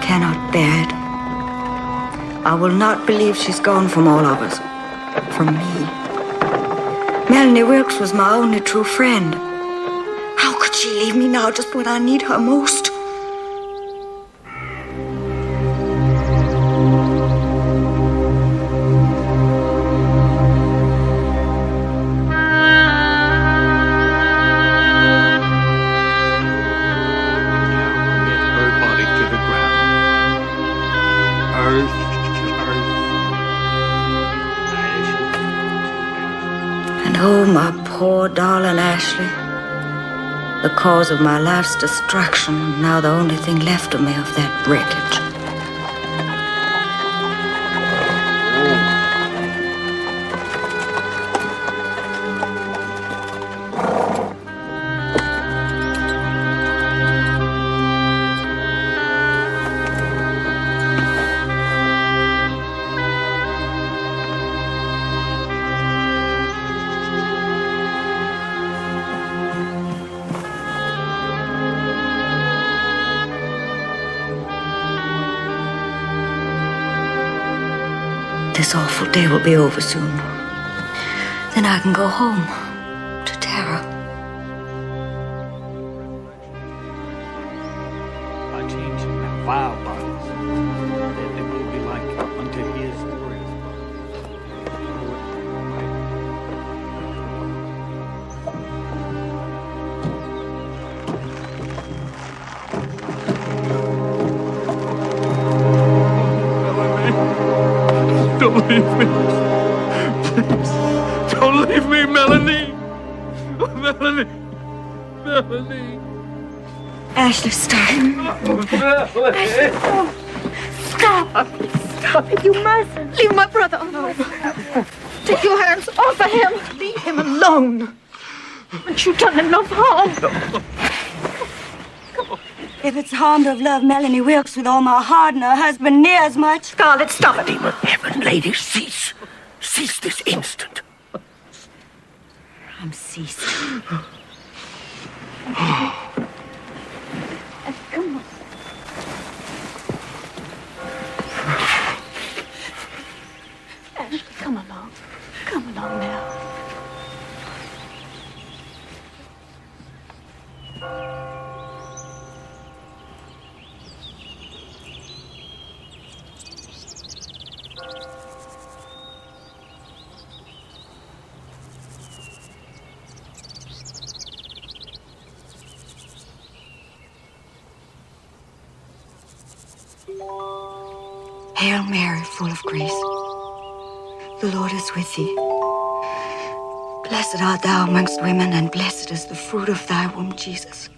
cannot bear it. I will not believe she's gone from all of us. From me. Melanie Wilkes was my only true friend. How could she leave me now just when I need her most? Oh, my poor darling Ashley. The cause of my life's destruction, and now the only thing left of me of that wreckage. This awful day will be over soon. Then I can go home to Tara. By changing our vile bodies, then it will be like unto his glorious Don't leave me. Please. Don't leave me, Melanie. Melanie. Melanie. Ashley, stop. Ashley, stop. Stop it. You mustn't. Leave my brother alone. Take your hands off of him. Leave him alone. Haven't you done enough harm? If it's harm to have loved Melanie Wilkes with all my heart and her husband near as much... Scarlett, stop it. Demon heaven, lady, cease. Cease this instant. I'm ceasing. Come on. Ashley, come along. Come along now. Hail Mary, full of grace. The Lord is with thee. Blessed art thou amongst women, and blessed is the fruit of thy womb, Jesus.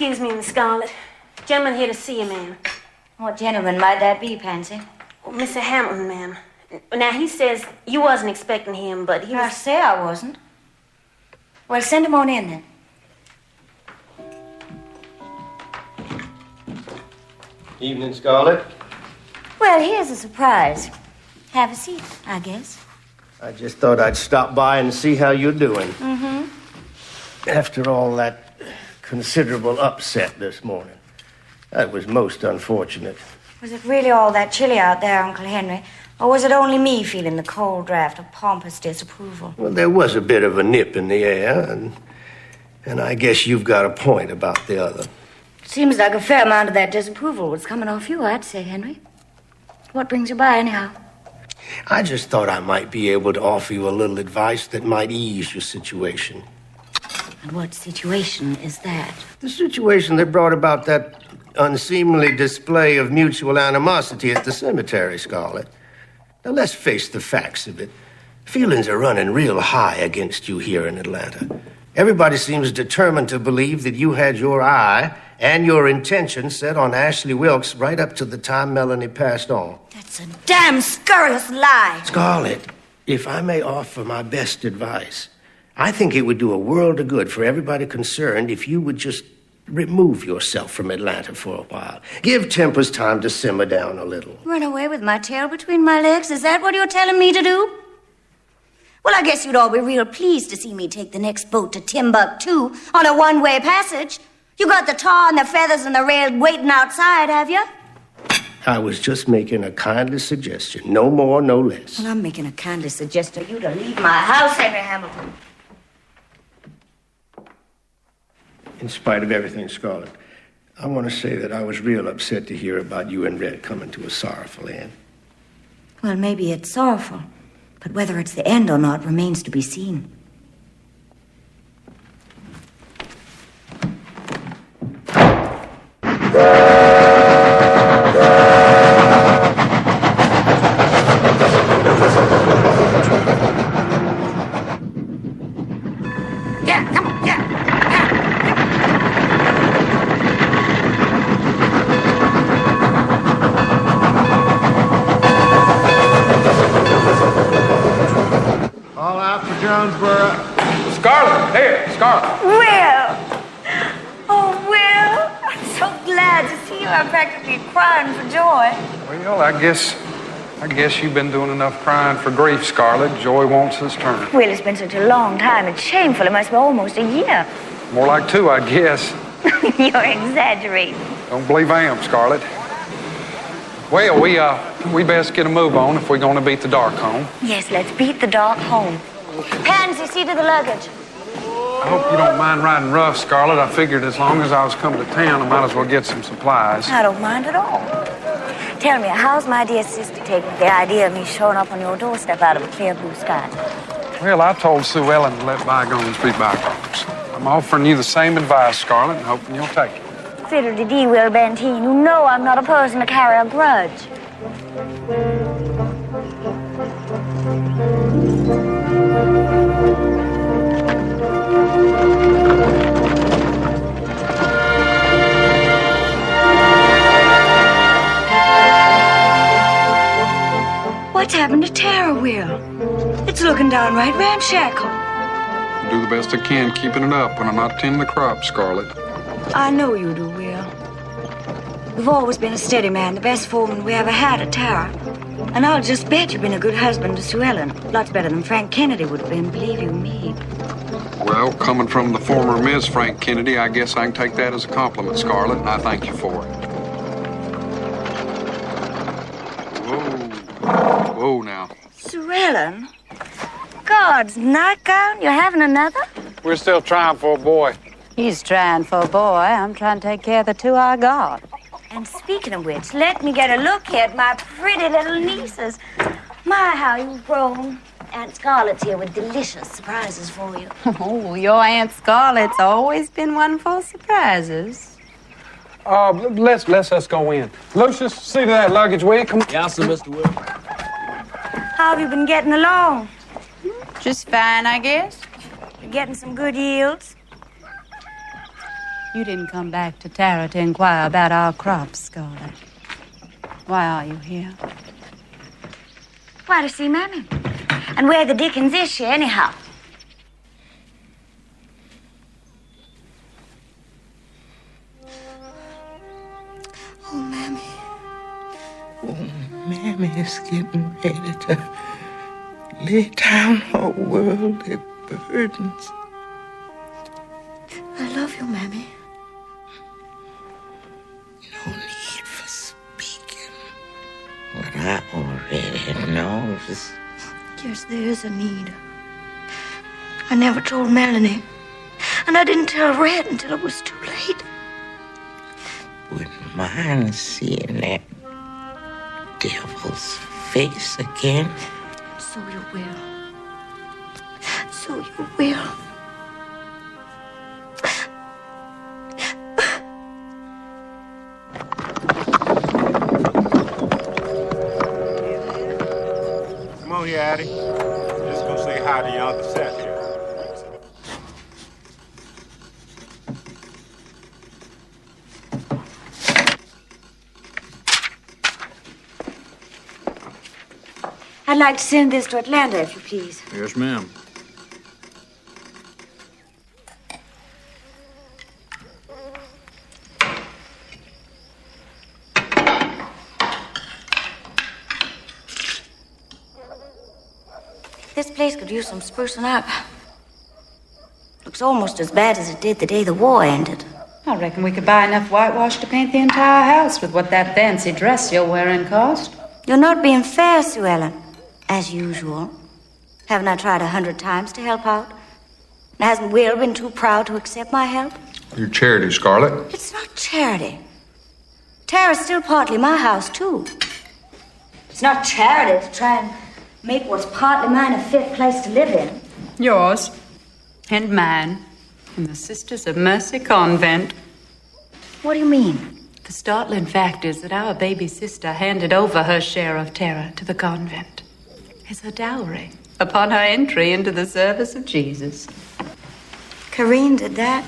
Excuse me, Miss Scarlett. Gentleman here to see you, ma'am. What gentleman might that be, Pansy? Oh, Mr. Hamilton, ma'am. Now, he says you wasn't expecting him, but he I was... say I wasn't. Well, send him on in, then. Evening, Scarlett. Well, here's a surprise. Have a seat, I guess. I just thought I'd stop by and see how you're doing. Mm-hmm. After all that considerable upset this morning. That was most unfortunate. Was it really all that chilly out there, Uncle Henry? Or was it only me feeling the cold draft of pompous disapproval? Well, there was a bit of a nip in the air, and I guess you've got a point about the other. Seems like a fair amount of that disapproval was coming off you, I'd say, Henry. What brings you by, anyhow? I just thought I might be able to offer you a little advice that might ease your situation. And what situation is that? The situation that brought about that unseemly display of mutual animosity at the cemetery, Scarlett. Now, let's face the facts of it. Feelings are running real high against you here in Atlanta. Everybody seems determined to believe that you had your eye and your intention set on Ashley Wilkes right up to the time Melanie passed on. That's a damn scurrilous lie. Scarlett, if I may offer my best advice, I think it would do a world of good for everybody concerned if you would just remove yourself from Atlanta for a while. Give tempers time to simmer down a little. Run away with my tail between my legs? Is that what you're telling me to do? Well, I guess you'd all be real pleased to see me take the next boat to Timbuktu on a one-way passage. You got the tar and the feathers and the rail waiting outside, have you? I was just making a kindly suggestion. No more, no less. Well, I'm making a kindly suggestion to you to leave my house, Henry Hamilton. In spite of everything, Scarlett, I want to say that I was real upset to hear about you and Red coming to a sorrowful end. Well, maybe it's sorrowful, but whether it's the end or not remains to be seen. Scarlett! Here, Scarlett! Will! Oh, Will! I'm so glad to see you. I'm practically crying for joy. Well, I guess you've been doing enough crying for grief, Scarlett. Joy wants its turn. Will, it's been such a long time. It's shameful. It must be almost a year. More like 2, I guess. You're exaggerating. Don't believe I am, Scarlett. Well, we best get a move on if we're going to beat the dark home. Yes, let's beat the dark home. Pansy, see to the luggage. I hope you don't mind riding rough, Scarlett. I figured as long as I was coming to town, I might as well get some supplies. I don't mind at all. Tell me, how's my dear sister taking the idea of me showing up on your doorstep out of a clear blue sky? Well, I told Sue Ellen to let bygones be bygones. I'm offering you the same advice, Scarlett, and hoping you'll take it. Fiddle-de-dee, Will Benteen. You know I'm not a person to carry a grudge. What's happened to Tara, Will? It's looking downright ramshackle. I do the best I can keeping it up when I'm not tending the crops, Scarlett. I know you do, Will. You've always been a steady man, the best foreman we ever had at Tara. And I'll just bet you've been a good husband to Sue Ellen. Lots better than Frank Kennedy would have been, believe you me. Well, coming from the former Ms. Frank Kennedy, I guess I can take that as a compliment, Scarlett, and I thank you for it. Whoa now. Sue Ellen? God's nightgown? You're having another? We're still trying for a boy. He's trying for a boy. I'm trying to take care of the 2 I got. And speaking of which, let me get a look here at my pretty little nieces. My, how you've grown. Aunt Scarlett's here with delicious surprises for you. Oh, your Aunt Scarlett's always been one for surprises. Let's us go in. Lucius, see to that luggage, will you? Come on. Yes, sir, Mr. Will. How have you been getting along? Just fine, I guess. You getting some good yields? You didn't come back to Tara to inquire about our crops, Scarlett. Why are you here? Why, to see Mammy. And where the dickens is she, anyhow? Oh, Mammy. Oh, Mammy is getting ready to lay down her worldly burdens. I love you, Mammy. No need for speaking what I already know. Yes, there is a need. I never told Melanie. And I didn't tell Red until it was too late. Wouldn't mind seeing that devil's face again. So you will. So you will. Come on here, Addie. Just gonna say hi to your Uncle Seth here. I'd like to send this to Atlanta, if you please. Yes, ma'am. This place could use some sprucing up. Looks almost as bad as it did the day the war ended. I reckon we could buy enough whitewash to paint the entire house with what that fancy dress you're wearing cost. You're not being fair, Sue Ellen. As usual. Haven't I tried 100 times to help out? And hasn't Will been too proud to accept my help? Your charity, Scarlett. It's not charity. Tara's still partly my house, too. It's not charity to try and make what's partly mine a fit place to live in. Yours and mine in the Sisters of Mercy Convent. What do you mean? The startling fact is that our baby sister handed over her share of Tara to the convent as her dowry upon her entry into the service of Jesus. Karine did that?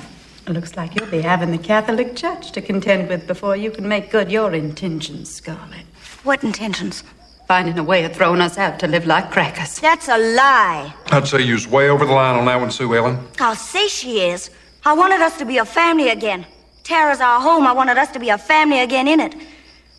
It looks like you'll be having the Catholic Church to contend with before you can make good your intentions, Scarlett. What intentions? Finding a way of throwing us out to live like crackers. That's a lie. I'd say you was way over the line on that one, Sue Ellen. I'll say she is. I wanted us to be a family again. Tara's our home. I wanted us to be a family again in it.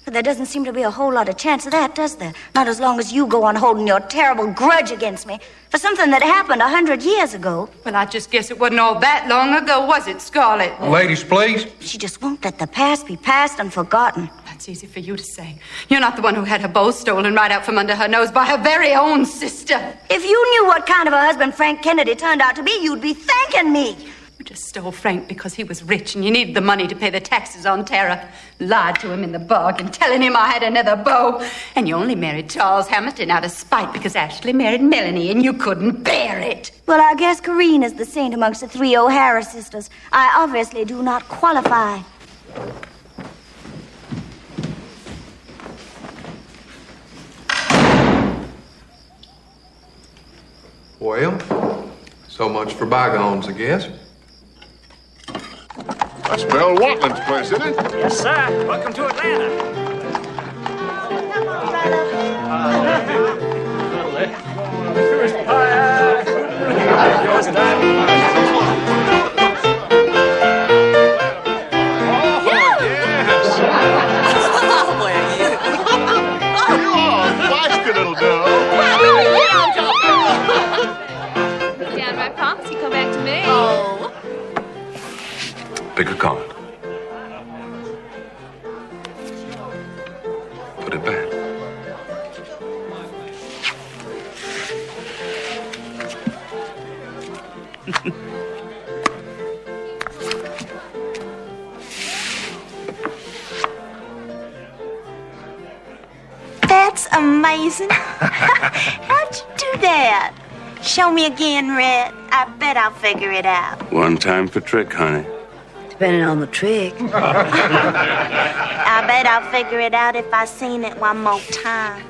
But there doesn't seem to be a whole lot of chance of that, does there? Not as long as you go on holding your terrible grudge against me for something that happened 100 years ago. Well, I just guess it wasn't all that long ago, was it, Scarlett? Ladies, please. She just won't let the past be past and forgotten. That's easy for you to say. You're not the one who had her bow stolen right out from under her nose by her very own sister. If you knew what kind of a husband Frank Kennedy turned out to be, you'd be thanking me. You just stole Frank because he was rich and you needed the money to pay the taxes on Tara. Lied to him in the bargain, telling him I had another beau. And you only married Charles Hamilton out of spite because Ashley married Melanie and you couldn't bear it. Well, I guess Karine is the saint amongst the 3 O'Hara sisters. I obviously do not qualify. Well, so much for bygones, I guess. That's Mel Watlin's place, isn't it? Yes, sir. Welcome to Atlanta. Pick a card. Put it back. That's amazing. How'd you do that? Show me again, Red. I bet I'll figure it out. One time for trick, honey. Depending on the trick. I bet I'll figure it out if I seen it one more time.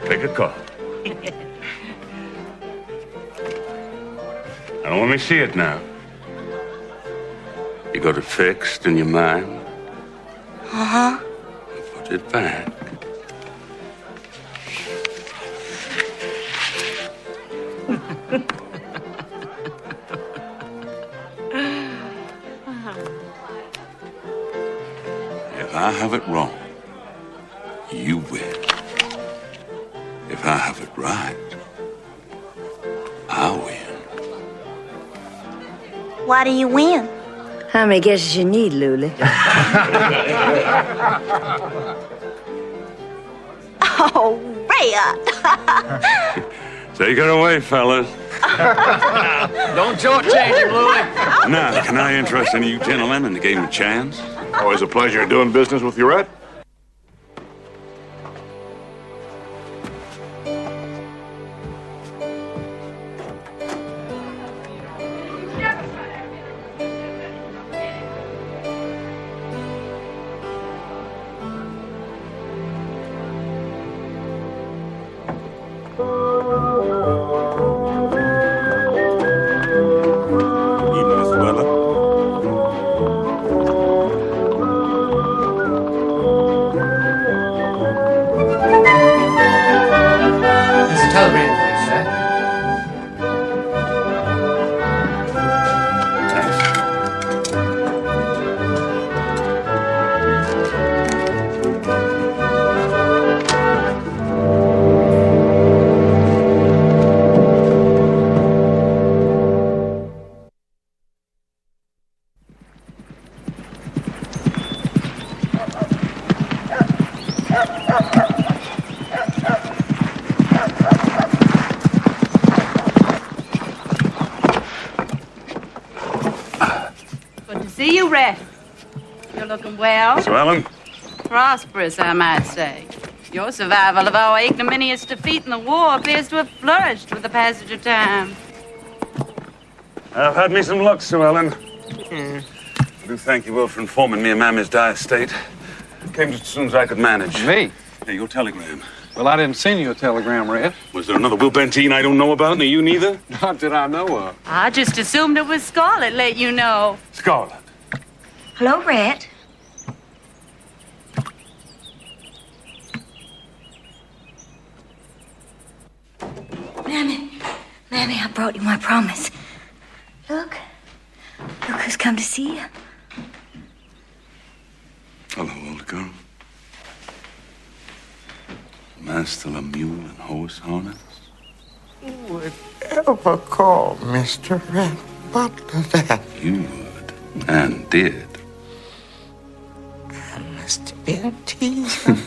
Pick a card. Now, let me see it now. You got it fixed in your mind? Uh-huh. Put it back. If I have it wrong, you win. If I have it right, I win. Why do you win? How many guesses you need, Lulu? Oh, Red! Take it away, fellas. Don't shortchange him, Louie. Now, can I interest any of you gentlemen in the game of chance? Always a pleasure doing business with you, Red. Evening, Mr. Weller. There's a telegram for you, sir. Good to see you, Red. You're looking well. Mr. Allen? Prosperous, I might say. Your survival of our ignominious defeat in the war appears to have flourished with the passage of time. I've had me some luck, Sir Ellen. I do thank you well for informing me of Mammy's dire state. Came just as soon as I could manage. Me? Hey, your telegram. Well, I didn't send you a telegram, Red. Was there another Will Bentine I don't know about? Nor you neither? Not that I know of. I just assumed it was Scarlett let you know. Scarlett. Hello, Red. Mammy, I brought you my promise. Look who's come to see you. Hello, old girl. Master a mule and horse harness? Who would ever call Mr. Red Butler that? You would, and did. I must have been teasing.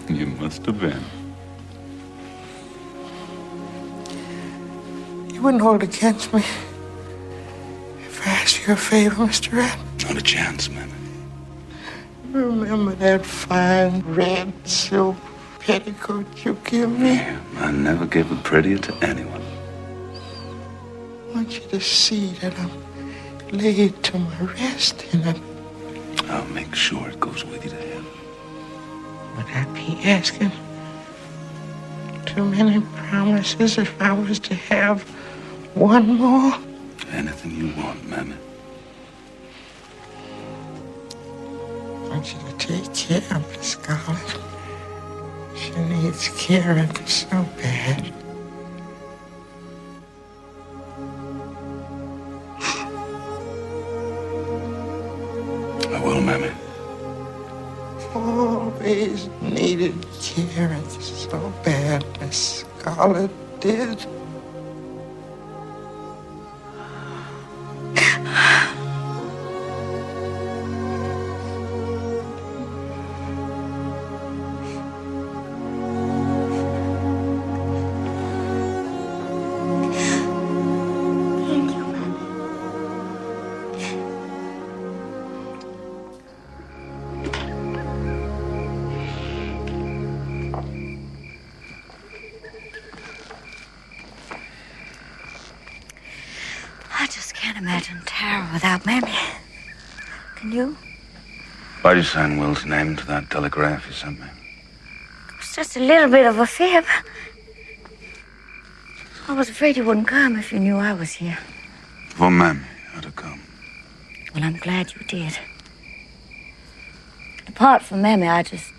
You must have been. You wouldn't hold it against me if I asked you a favor, Mr. Red. Not a chance, man. Remember that fine red silk petticoat you gave me? Yeah, I never gave it prettier to anyone. I want you to see that I'm laid to my rest in it. I'll make sure it goes with you to heaven. Would I be asking too many promises if I was to have one more? Anything you want, Mammy. I want you to take care of Miss Scarlett. She needs caring so bad. I will, Mammy. Always needed caring so bad, Miss Scarlett did. I just can't imagine Tara without Mammy. Can you? Why'd you sign Will's name to that telegraph you sent me? It's just a little bit of a fib. I was afraid you wouldn't come if you knew I was here. For Mammy, I'd have come. Well, I'm glad you did. Apart from Mammy, I just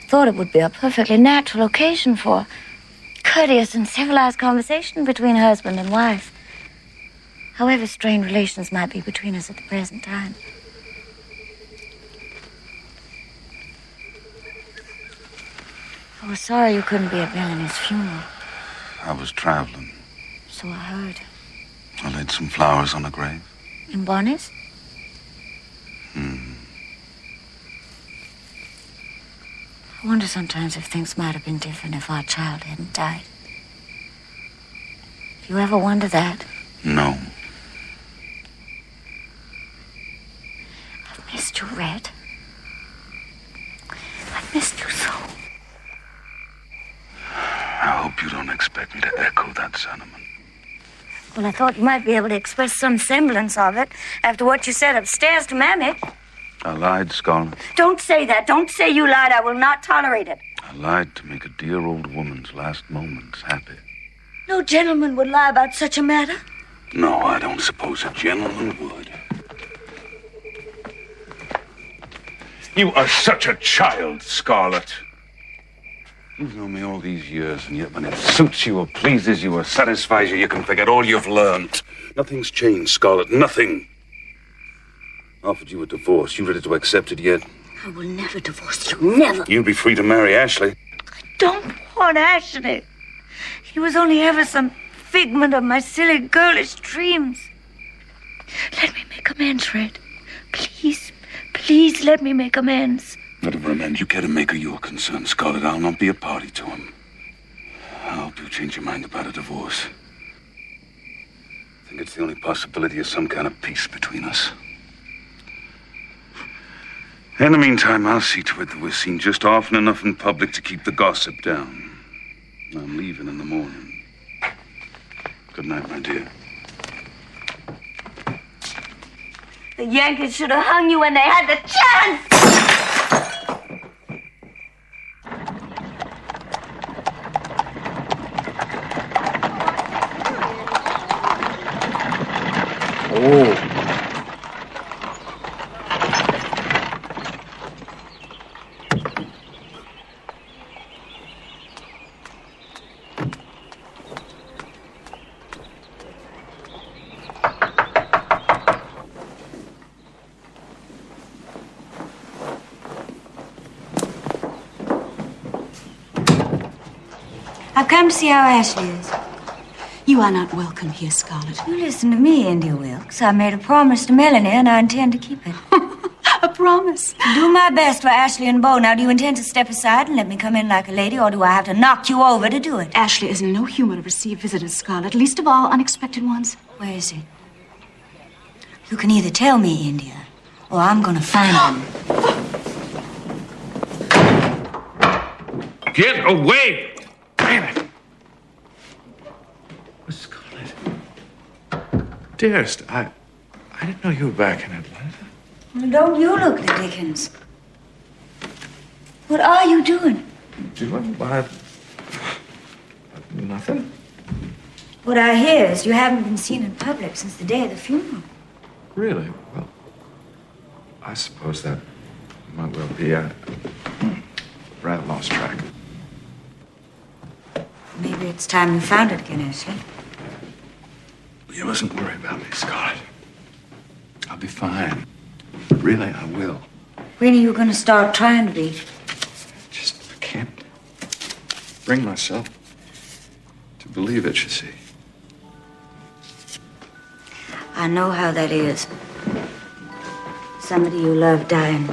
thought it would be a perfectly natural occasion for courteous and civilized conversation between husband and wife. However strained relations might be between us at the present time. I was sorry you couldn't be at Melanie's funeral. I was traveling. So I heard. I laid some flowers on her grave. In Bonnie's? I wonder sometimes if things might have been different if our child hadn't died. Do you ever wonder that? No. I've missed you, Red. I've missed you so. I hope you don't expect me to echo that sentiment. Well, I thought you might be able to express some semblance of it after what you said upstairs to Mammy. I lied, Scarlett. Don't say that. Don't say you lied. I will not tolerate it. I lied to make a dear old woman's last moments happy. No gentleman would lie about such a matter. No, I don't suppose a gentleman would. You are such a child, Scarlett. You've known me all these years, and yet when it suits you or pleases you or satisfies you, you can forget all you've learned. Nothing's changed, Scarlett, nothing. I offered you a divorce. You ready to accept it yet? I will never divorce you. Never. You'll be free to marry Ashley. Don't want Ashley. He was only ever some figment of my silly girlish dreams. Let me make amends, Red. Please, please let me make amends. Whatever amends you care to make of your concern, Scarlett, I'll not be a party to him. I hope you change your mind about a divorce. I think it's the only possibility of some kind of peace between us. In the meantime, I'll see to it that we're seen just often enough in public to keep the gossip down. I'm leaving in the morning. Good night, my dear. The Yankees should have hung you when they had the chance! Oh. I've come to see how Ashley is. You are not welcome here, Scarlett. You listen to me, India Wilkes. I made a promise to Melanie, and I intend to keep it. A promise? Do my best for Ashley and Bo. Now, do you intend to step aside and let me come in like a lady, or do I have to knock you over to do it? Ashley is in no humor to receive visitors, Scarlett, least of all unexpected ones. Where is he? You can either tell me, India, or I'm gonna find him. Get away! Damn it! Scarlett. Dearest, I didn't know you were back in Atlanta. Well, don't you look the Dickens. What are you doing? Doing? Why, nothing. What I hear is you haven't been seen in public since the day of the funeral. Really? Well, I suppose that might well be. I rather lost track. Maybe it's time you found it again, Ashley. You mustn't worry about me, Scarlett. I'll be fine. Really, I will. When are you going to start trying to be? Just I can't bring myself to believe it, you see. I know how that is. Somebody you love dying.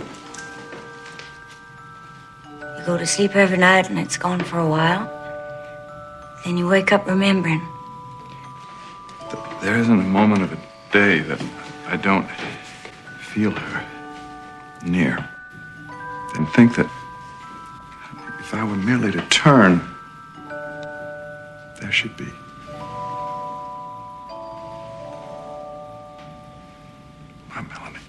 You go to sleep every night and it's gone for a while. Then you wake up remembering. There isn't a moment of a day that I don't feel her near. And think that if I were merely to turn, there she'd be. My Melanie.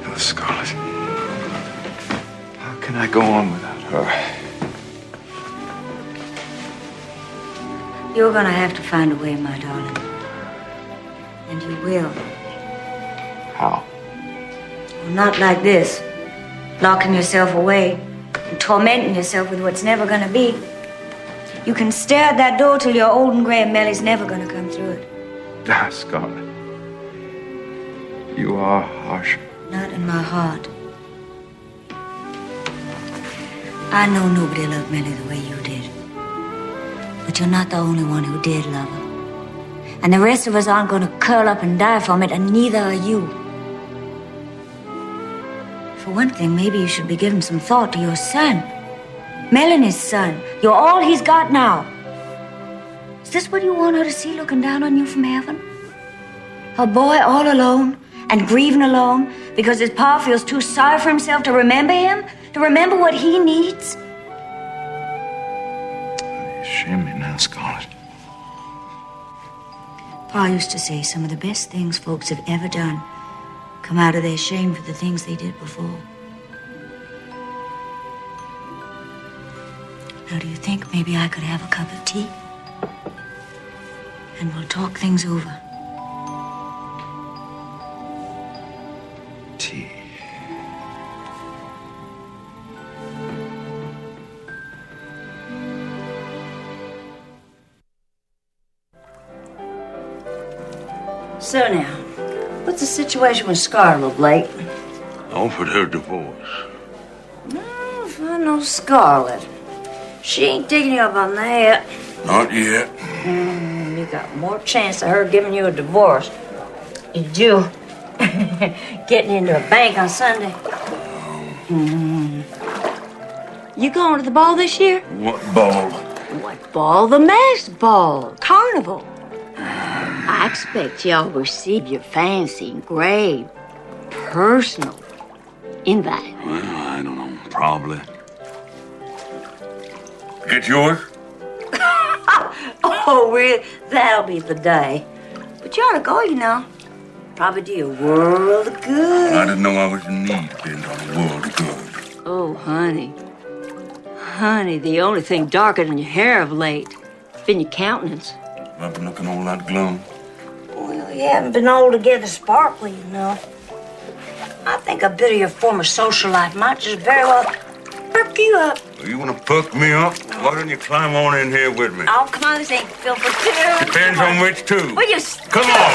Oh, Scarlett. How can I go on without her? You're gonna have to find a way, my darling. And you will. How? Well, not like this. Locking yourself away and tormenting yourself with what's never gonna be. You can stare at that door till you're old and gray and Mellie's never gonna come through it. Ah, Scarlett. You are harsh. Not in my heart. I know nobody loved Mellie the way you did. But you're not the only one who did love her. And the rest of us aren't going to curl up and die from it, and neither are you. For one thing, maybe you should be giving some thought to your son. Melanie's son. You're all he's got now. Is this what you want her to see looking down on you from heaven? A boy all alone and grieving alone because his pa feels too sorry for himself to remember him? To remember what he needs? You shame me now, Scarlett. Pa used to say some of the best things folks have ever done come out of their shame for the things they did before. Now, do you think maybe I could have a cup of tea? And we'll talk things over. Tea. So now, what's the situation with Scarlett, Blake? Offered her divorce. No, if I know Scarlett. She ain't taking you up on that. Not yet. You got more chance of her giving you a divorce. You do. Getting into a bank on Sunday. You going to the ball this year? What ball? What ball? The masked ball. Carnival. I expect y'all receive your fancy, engraved, personal invite. Well, I don't know. Probably. Get yours? Oh, really? That'll be the day. But you ought to go, you know. Probably do you a world of good. I didn't know I was in need, bent on a world of good. Oh, honey. Honey, the only thing darker than your hair of late has been your countenance. I've been looking all that glum. Well, you haven't been altogether sparkly, you know. I think a bit of your former social life might just very well perk you up. You want to perk me up? Why don't you climb on in here with me? Oh, come on, this ain't Phil for two. Depends on which two. Will you Come on.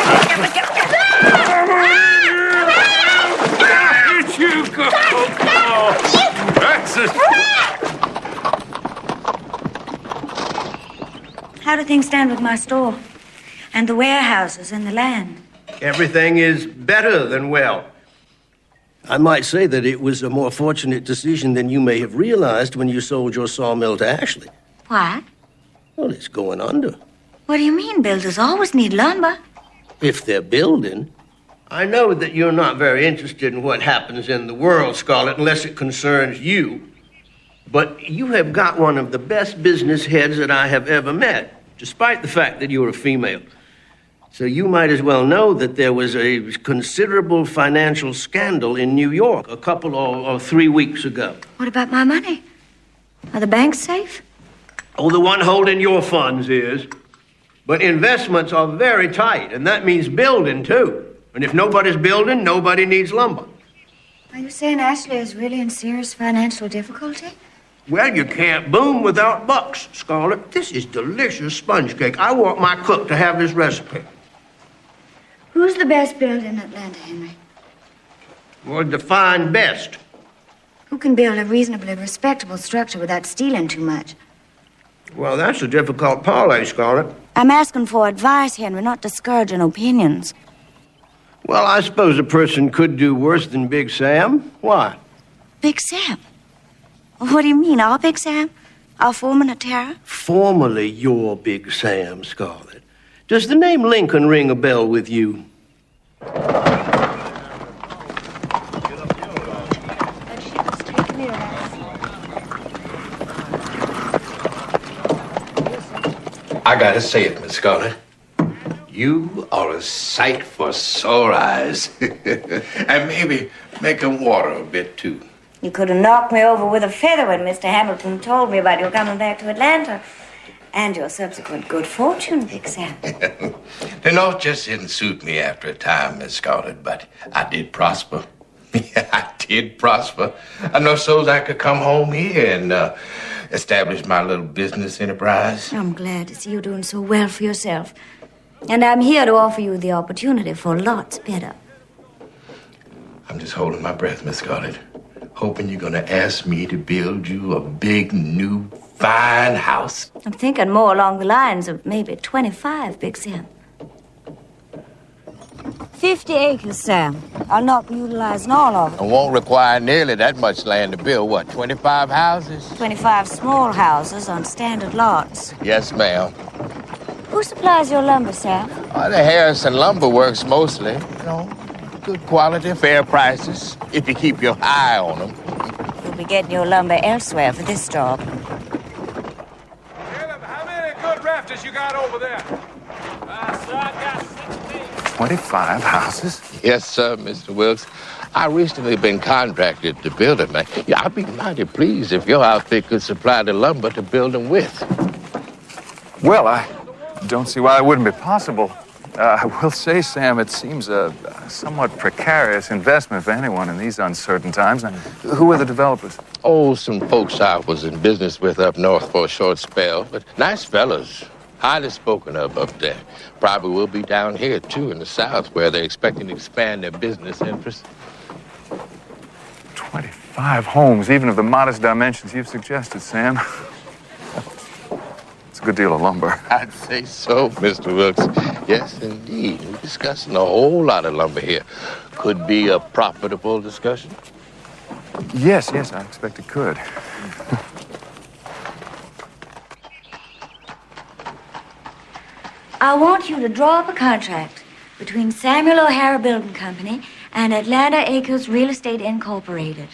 Here you go. That's it. How do things stand with my store? And the warehouses and the land? Everything is better than well. I might say that it was a more fortunate decision than you may have realized when you sold your sawmill to Ashley. What? Well, it's going under. What do you mean? Builders always need lumber. If they're building. I know that you're not very interested in what happens in the world, Scarlett, unless it concerns you. But you have got one of the best business heads that I have ever met, despite the fact that you're a female. So you might as well know that there was a considerable financial scandal in New York a couple or 3 weeks ago. What about my money? Are the banks safe? Oh, the one holding your funds is. But investments are very tight, and that means building, too. And if nobody's building, nobody needs lumber. Are you saying Ashley is really in serious financial difficulty? Well, you can't boom without bucks, Scarlett. This is delicious sponge cake. I want my cook to have this recipe. Who's the best builder in Atlanta, Henry? Well, define best. Who can build a reasonably respectable structure without stealing too much? Well, that's a difficult parlay, Scarlett. I'm asking for advice, Henry, not discouraging opinions. Well, I suppose a person could do worse than Big Sam. Why? Big Sam? What do you mean, our Big Sam? Our foreman at Terra? Formerly your Big Sam, Scarlett. Does the name Lincoln ring a bell with you? I gotta say it, Miss Scarlett. You are a sight for sore eyes. And maybe make 'em water a bit, too. You could have knocked me over with a feather when Mr. Hamilton told me about you coming back to Atlanta. And your subsequent good fortune, Big Sam. The North just didn't suit me after a time, Miss Scarlett, but I did prosper. Yeah, I did prosper. Enough so that I could come home here and establish my little business enterprise. I'm glad to see you doing so well for yourself. And I'm here to offer you the opportunity for lots better. I'm just holding my breath, Miss Scarlett, hoping you're going to ask me to build you a big, new, fine house. I'm thinking more along the lines of maybe 25, Big Sam. 50 acres, Sam. I'll not be utilizing all of it. It won't require nearly that much land to build, what, 25 houses? 25 small houses on standard lots. Yes, ma'am. Who supplies your lumber, Sam? The Harrison Lumber Works mostly. You know, good quality, fair prices, if you keep your eye on them. You'll be getting your lumber elsewhere for this job. Caleb, how many good rafters you got over there? Sir, I got 16. 25 houses? Yes, sir, Mr. Wilkes. I recently been contracted to build it, man. Yeah, I'd be mighty pleased if your outfit could supply the lumber to build them with. Well, I don't see why it wouldn't be possible. I will say, Sam, it seems a somewhat precarious investment for anyone in these uncertain times. Now, who are the developers? Oh, some folks I was in business with up north for a short spell, but nice fellas. Highly spoken of up there. Probably will be down here, too, in the South, where they're expecting to expand their business interests. 25 homes, even of the modest dimensions you've suggested, Sam. It's a good deal of lumber. I'd say so, Mr. Wilkes. Yes, indeed. We're discussing a whole lot of lumber here. Could be a profitable discussion. Yes, I expect it could. I want you to draw up a contract between Samuel O'Hara Building Company and Atlanta Acres Real Estate Incorporated.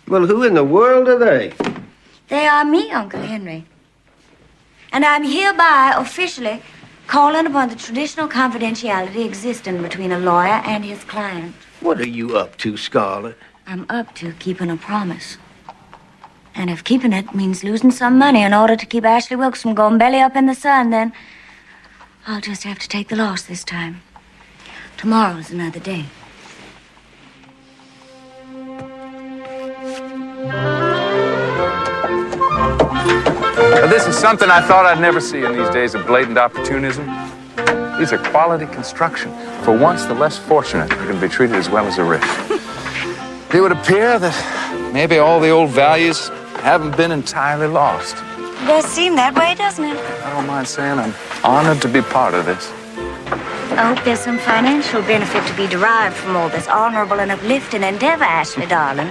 Well, who in the world are they? They are me, Uncle Henry. And I'm hereby officially calling upon the traditional confidentiality existing between a lawyer and his client. What are you up to, Scarlett? I'm up to keeping a promise. And if keeping it means losing some money in order to keep Ashley Wilkes from going belly up in the sun, then I'll just have to take the loss this time. Tomorrow's another day. Now, this is something I thought I'd never see in these days of blatant opportunism. These are quality construction. For once, the less fortunate are going to be treated as well as the rich. It would appear that maybe all the old values haven't been entirely lost. It does seem that way, doesn't it? I don't mind saying I'm honored to be part of this. I hope there's some financial benefit to be derived from all this honorable and uplifting endeavor, Ashley, darling.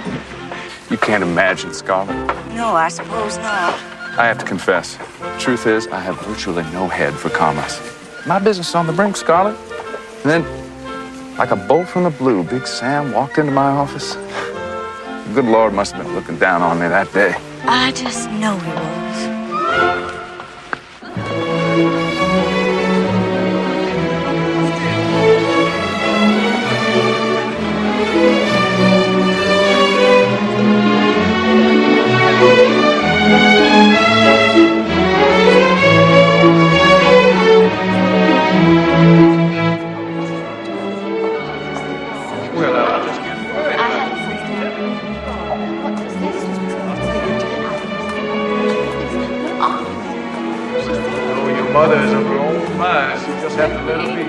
You can't imagine, Scarlett. No, I suppose not. I have to confess, the truth is, I have virtually no head for commerce. My business is on the brink, Scarlett. And then, like a bolt from the blue, Big Sam walked into my office. The good Lord must have been looking down on me that day. I just know he was. Mother is of her own mind. You just have to let her be.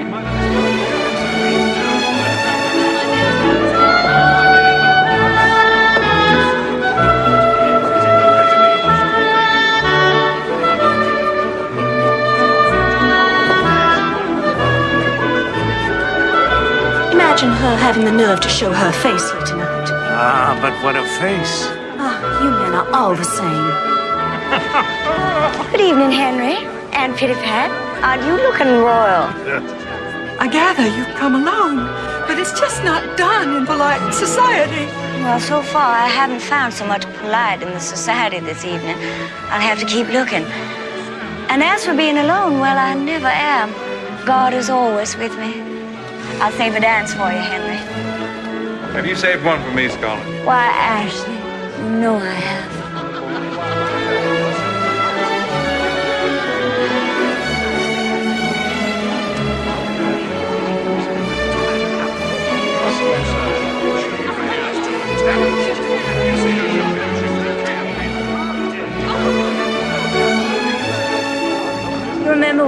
Imagine her having the nerve to show her face here tonight. Ah, but what a face. Oh, you men are all the same. Good evening, Henry. And Pitty Pat, aren't you looking royal? I gather you've come alone, but it's just not done in polite society. Well, so far I haven't found so much polite in the society this evening. I'll have to keep looking. And as for being alone, well, I never am. God is always with me. I'll save a dance for you, Henry. Have you saved one for me, Scarlett? Why, Ashley, you know I have.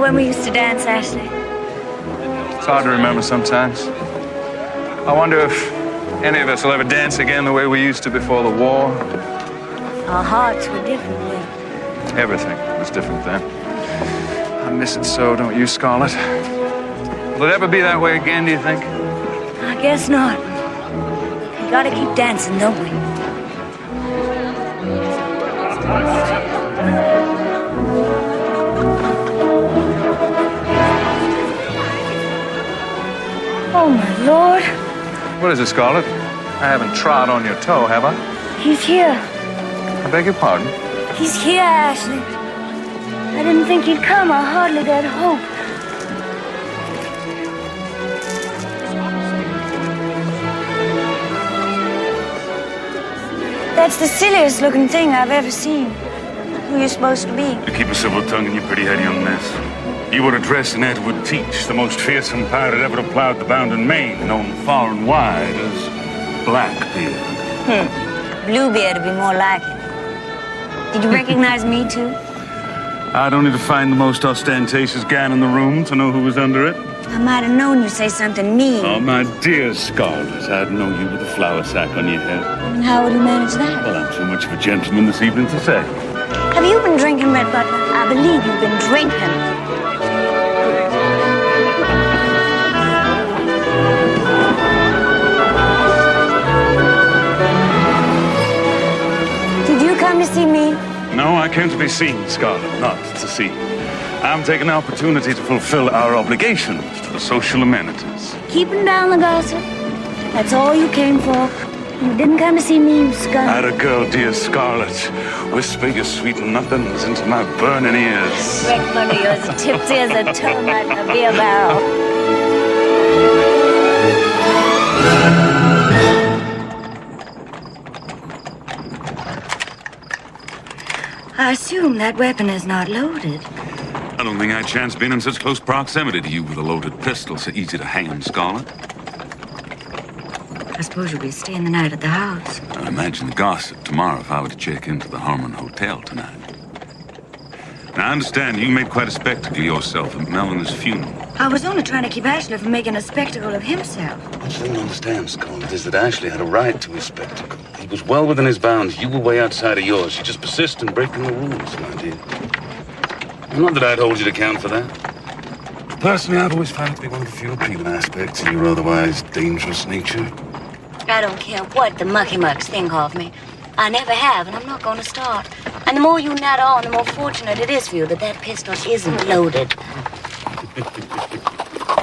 when we used to dance, Ashley? It's hard to remember sometimes. I wonder if any of us will ever dance again the way we used to before the war. Our hearts were different then. Everything was different then. I miss it so, don't you, Scarlett? Will it ever be that way again, do you think? I guess not. We gotta keep dancing, don't we? Oh, my Lord. What is it, Scarlett? I haven't trod on your toe, have I? He's here. I beg your pardon? He's here, Ashley. I didn't think he'd come. I hardly dared hope. That's the silliest looking thing I've ever seen. Who you're supposed to be. You keep a civil tongue in your pretty head, young miss. You were addressing Edward Teach, the most fearsome pirate ever to plow the bound in Maine, known far and wide as Blackbeard. Bluebeard would be more like it. Did you recognize me, too? I don't need to find the most ostentatious gown in the room to know who was under it. I might have known you'd say something mean. Oh, my dear Scarlett, I'd know you with a flour sack on your head. And how would you manage that? Well, I'm too much of a gentleman this evening to say. Have you been drinking, Red Butler? I believe you've been drinking. Did you come to see me? No, I came to be seen, Scarlett, not to see you. I'm taking the opportunity to fulfill our obligations to the social amenities. Keeping down the gossip. That's all you came for. You didn't come to see me, you skunk. Atta girl, dear Scarlett. Whisper your sweet nothings into my burning ears. Red Butler, you're as tipsy as a termite in a beer barrel. I assume that weapon is not loaded. I don't think I'd chance being in such close proximity to you with a loaded pistol. So easy to hang, Scarlett. I suppose you'll be staying the night at the house. I'd imagine the gossip tomorrow if I were to check into the Harmon Hotel tonight. Now, I understand you made quite a spectacle of yourself at Melanie's funeral. I was only trying to keep Ashley from making a spectacle of himself. What you don't understand, Scarlett, is that Ashley had a right to his spectacle. He was well within his bounds. You were way outside of yours. You just persist in breaking the rules, my dear. Not that I'd hold you to account for that. Personally, I've always found it to be one of the few appealing aspects of your otherwise dangerous nature. I don't care what the mucky-mucks think of me. I never have, and I'm not going to start. And the more you natter on, the more fortunate it is for you that that pistol isn't loaded.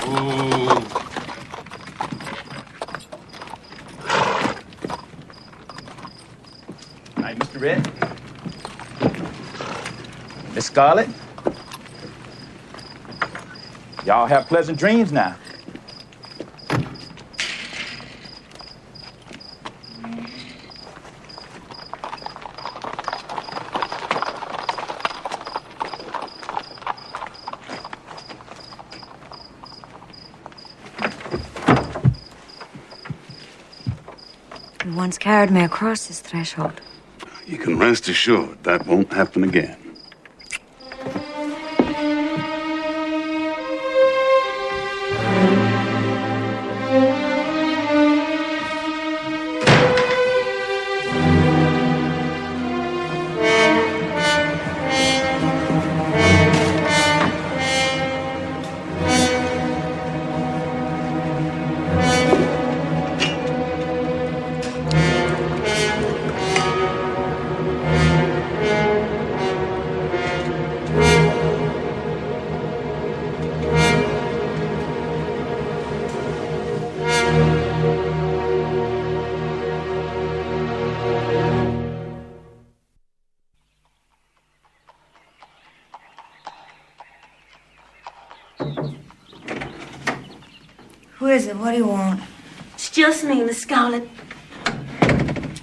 Ooh. Hi, Mr. Red. Miss Scarlett. Y'all have pleasant dreams now. You once carried me across this threshold. You can rest assured that won't happen again. Who is it? What do you want? It's just me, Miss Scarlett.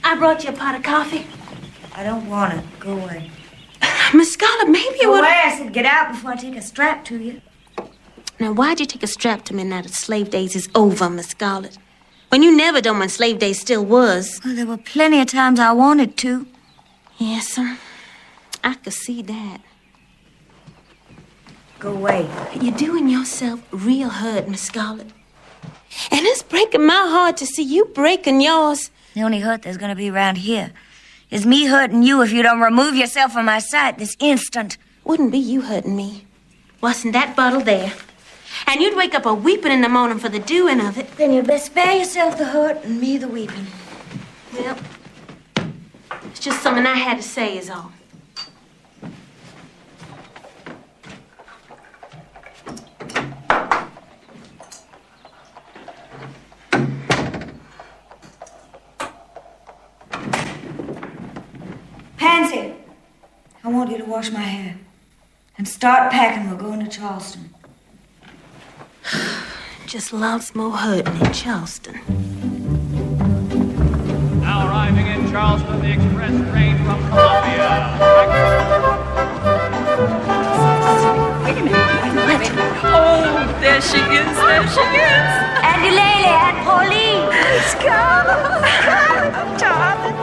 I brought you a pot of coffee. I don't want it. Go away. Miss Scarlett, maybe you Go would... away. I said get out before I take a strap to you. Now, why'd you take a strap to me now that slave days is over, Miss Scarlett? When you never done when slave days still was. Well, there were plenty of times I wanted to. Yes, sir. I could see that. Go away. You're doing yourself real hurt, Miss Scarlett. And it's breaking my heart to see you breaking yours. The only hurt there's gonna be around here is me hurting you if you don't remove yourself from my sight this instant. Wouldn't be you hurting me. Wasn't that bottle there? And you'd wake up a-weeping in the morning for the doing of it. Then you best spare yourself the hurt and me the weeping. Well, it's just something I had to say is all. Pansy, I want you to wash my hair. And start packing. We're going to Charleston. Just lots more hurting in Charleston. Now arriving in Charleston, the express train from Columbia. Wait a minute. Oh, there she is. There she is. Auntie Lele, Aunt Pauline. Scarlett, darling.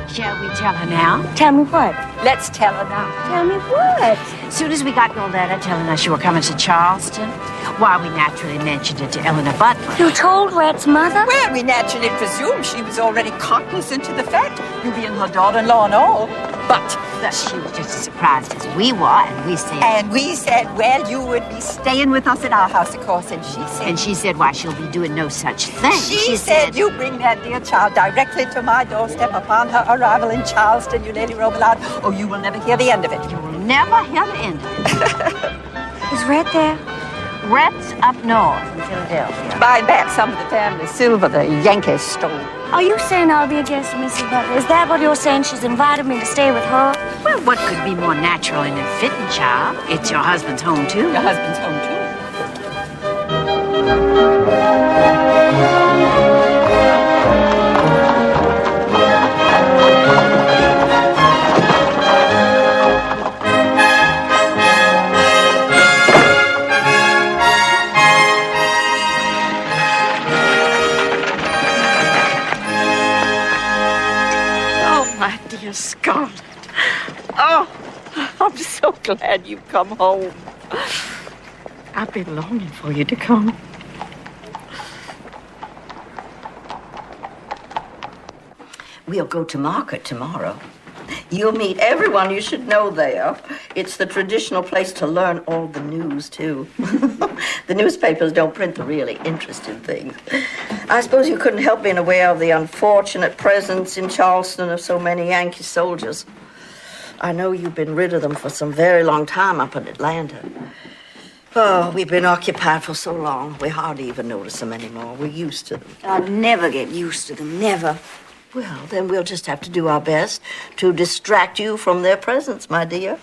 Shall we tell her now? Tell me what? Let's tell her now. Tell me what? As soon as we got your letter telling us you were coming to Charleston, why, we naturally mentioned it to Eleanor Butler. You told Rat's mother? Well, we naturally presumed she was already cognizant of the fact, you being her daughter-in-law and all. But she was just as surprised as we were, and we said, well, you would be staying with us at our house, of course. And she said, why, she'll be doing no such thing. She said, you bring that dear child directly to my doorstep upon her arrival in Charleston, you Lady Robillard, or you will never hear the end of it. You will never hear the end of it. Is Rat there? Rat's up north in Philadelphia. Buying back some of the family silver the Yankees stole. Are you saying I'll be a guest of Mrs. Butler? Is that what you're saying? She's invited me to stay with her? Well, what could be more natural and fitting, child? It's your husband's home, too. Your husband's home, too. Scarlett. Oh, I'm so glad you've come home. I've been longing for you to come. We'll go to market tomorrow. You'll meet everyone you should know there. It's the traditional place to learn all the news, too. The newspapers don't print the really interesting things. I suppose you couldn't help being aware of the unfortunate presence in Charleston of so many Yankee soldiers. I know you've been rid of them for some very long time up in Atlanta. Oh, we've been occupied for so long, we hardly even notice them anymore. We're used to them. I'll never get used to them, never. Well, then we'll just have to do our best to distract you from their presence, my dear.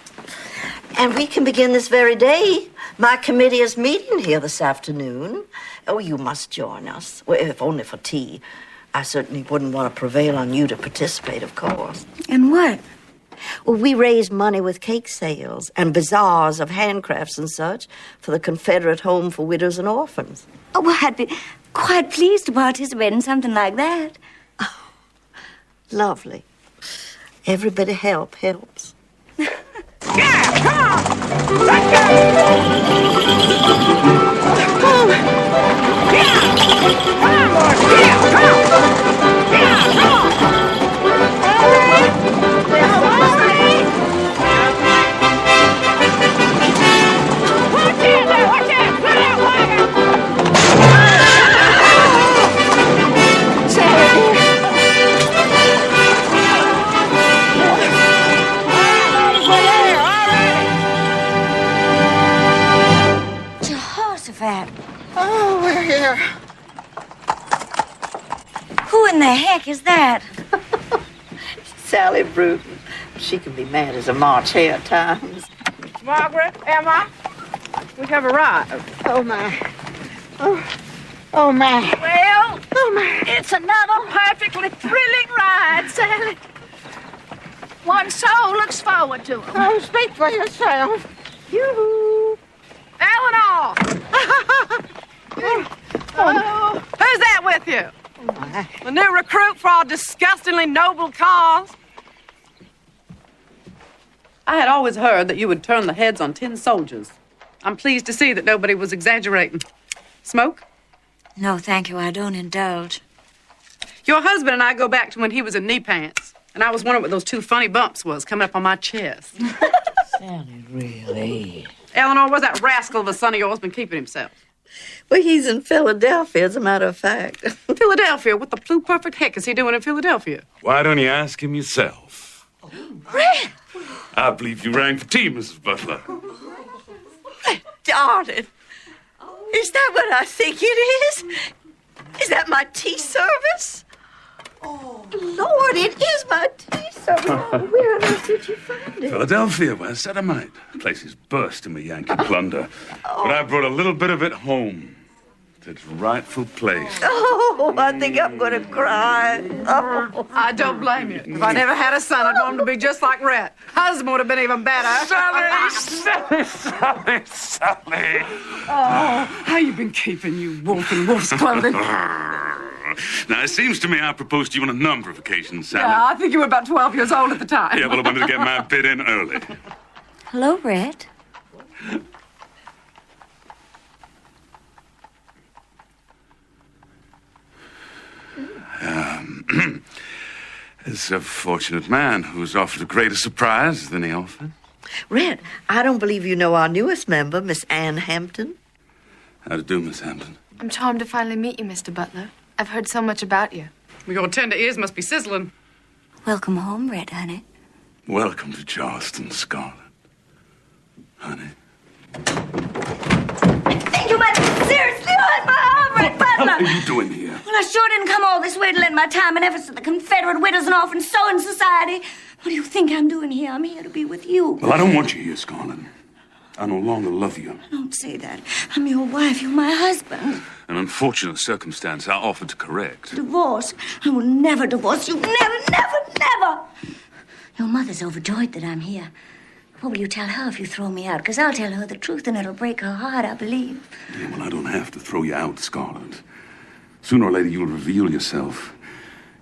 And we can begin this very day. My committee is meeting here this afternoon. Oh, you must join us. Well, if only for tea. I certainly wouldn't want to prevail on you to participate, of course. And what? Well, we raise money with cake sales and bazaars of handcrafts and such for the Confederate Home for Widows and Orphans. Oh, well, I'd be quite pleased to participate in something like that. Oh, lovely. Every bit of help helps. Yeah, come on! Let's go! Come on! Yeah! Come on, boys! Yeah, come on! Yeah, come on! Jehoshaphat. Oh, we're here. Who in the heck is that? Sally Bruton. She can be mad as a March hare at times. Margaret, Emma, we have arrived. Oh, my. Oh, my. Well, it's another perfectly thrilling ride, Sally. One so looks forward to it. Oh, speak for yourself. Yoo-hoo. Eleanor! Oh, who's that with you? The new recruit for our disgustingly noble cause? I had always heard that you would turn the heads on tin soldiers. I'm pleased to see that nobody was exaggerating. Smoke? No, thank you. I don't indulge. Your husband and I go back to when he was in knee pants, and I was wondering what those two funny bumps was coming up on my chest. Sally, really? Eleanor, where's that rascal of a son of yours been keeping himself? Well, he's in Philadelphia, as a matter of fact. Philadelphia? What the blue-perfect heck is he doing in Philadelphia? Why don't you ask him yourself? Red! I believe you rang for tea, Mrs. Butler. Darling, is that what I think it is? Is that my tea service? Oh, Lord, it is my tea service. Oh, where on earth did you find it? Philadelphia, where said I might. The place is bursting with Yankee plunder. But I brought a little bit of it home to its rightful place. Oh, I think I'm going to cry. Oh. I don't blame you. If I never had a son, I'd want him to be just like Rhett. Husband would have been even better. Sally! Oh, how you been keeping, you wolf in wolf's clothing? Now, it seems to me I proposed to you on a number of occasions, Sally. Yeah, I think you were about 12 years old at the time. Yeah, well, I wanted to get my bid in early. Hello, Red. It's a fortunate man who's offered a greater surprise than he offered. Red, I don't believe you know our newest member, Miss Ann Hampton. How to do, Miss Hampton? I'm charmed to finally meet you, Mr. Butler. I've heard so much about you. Well, your tender ears must be sizzling. Welcome home, Red, honey. Welcome to Charleston, Scarlett. Honey. Think you might be seriously on my arm, Red Butler! What are you doing here? Well, I sure didn't come all this way to lend my time and efforts to the Confederate Widows and Orphans Sewing Society. What do you think I'm doing here? I'm here to be with you. Well, I don't want you here, Scarlett. I no longer love you. Don't say that. I'm your wife. You're my husband. An unfortunate circumstance I offered to correct. Divorce? I will never divorce you. Never, never, never. Your mother's overjoyed that I'm here. What will you tell her if you throw me out? Because I'll tell her the truth and it'll break her heart, I believe. Yeah, well, I don't have to throw you out, Scarlett. Sooner or later, you'll reveal yourself.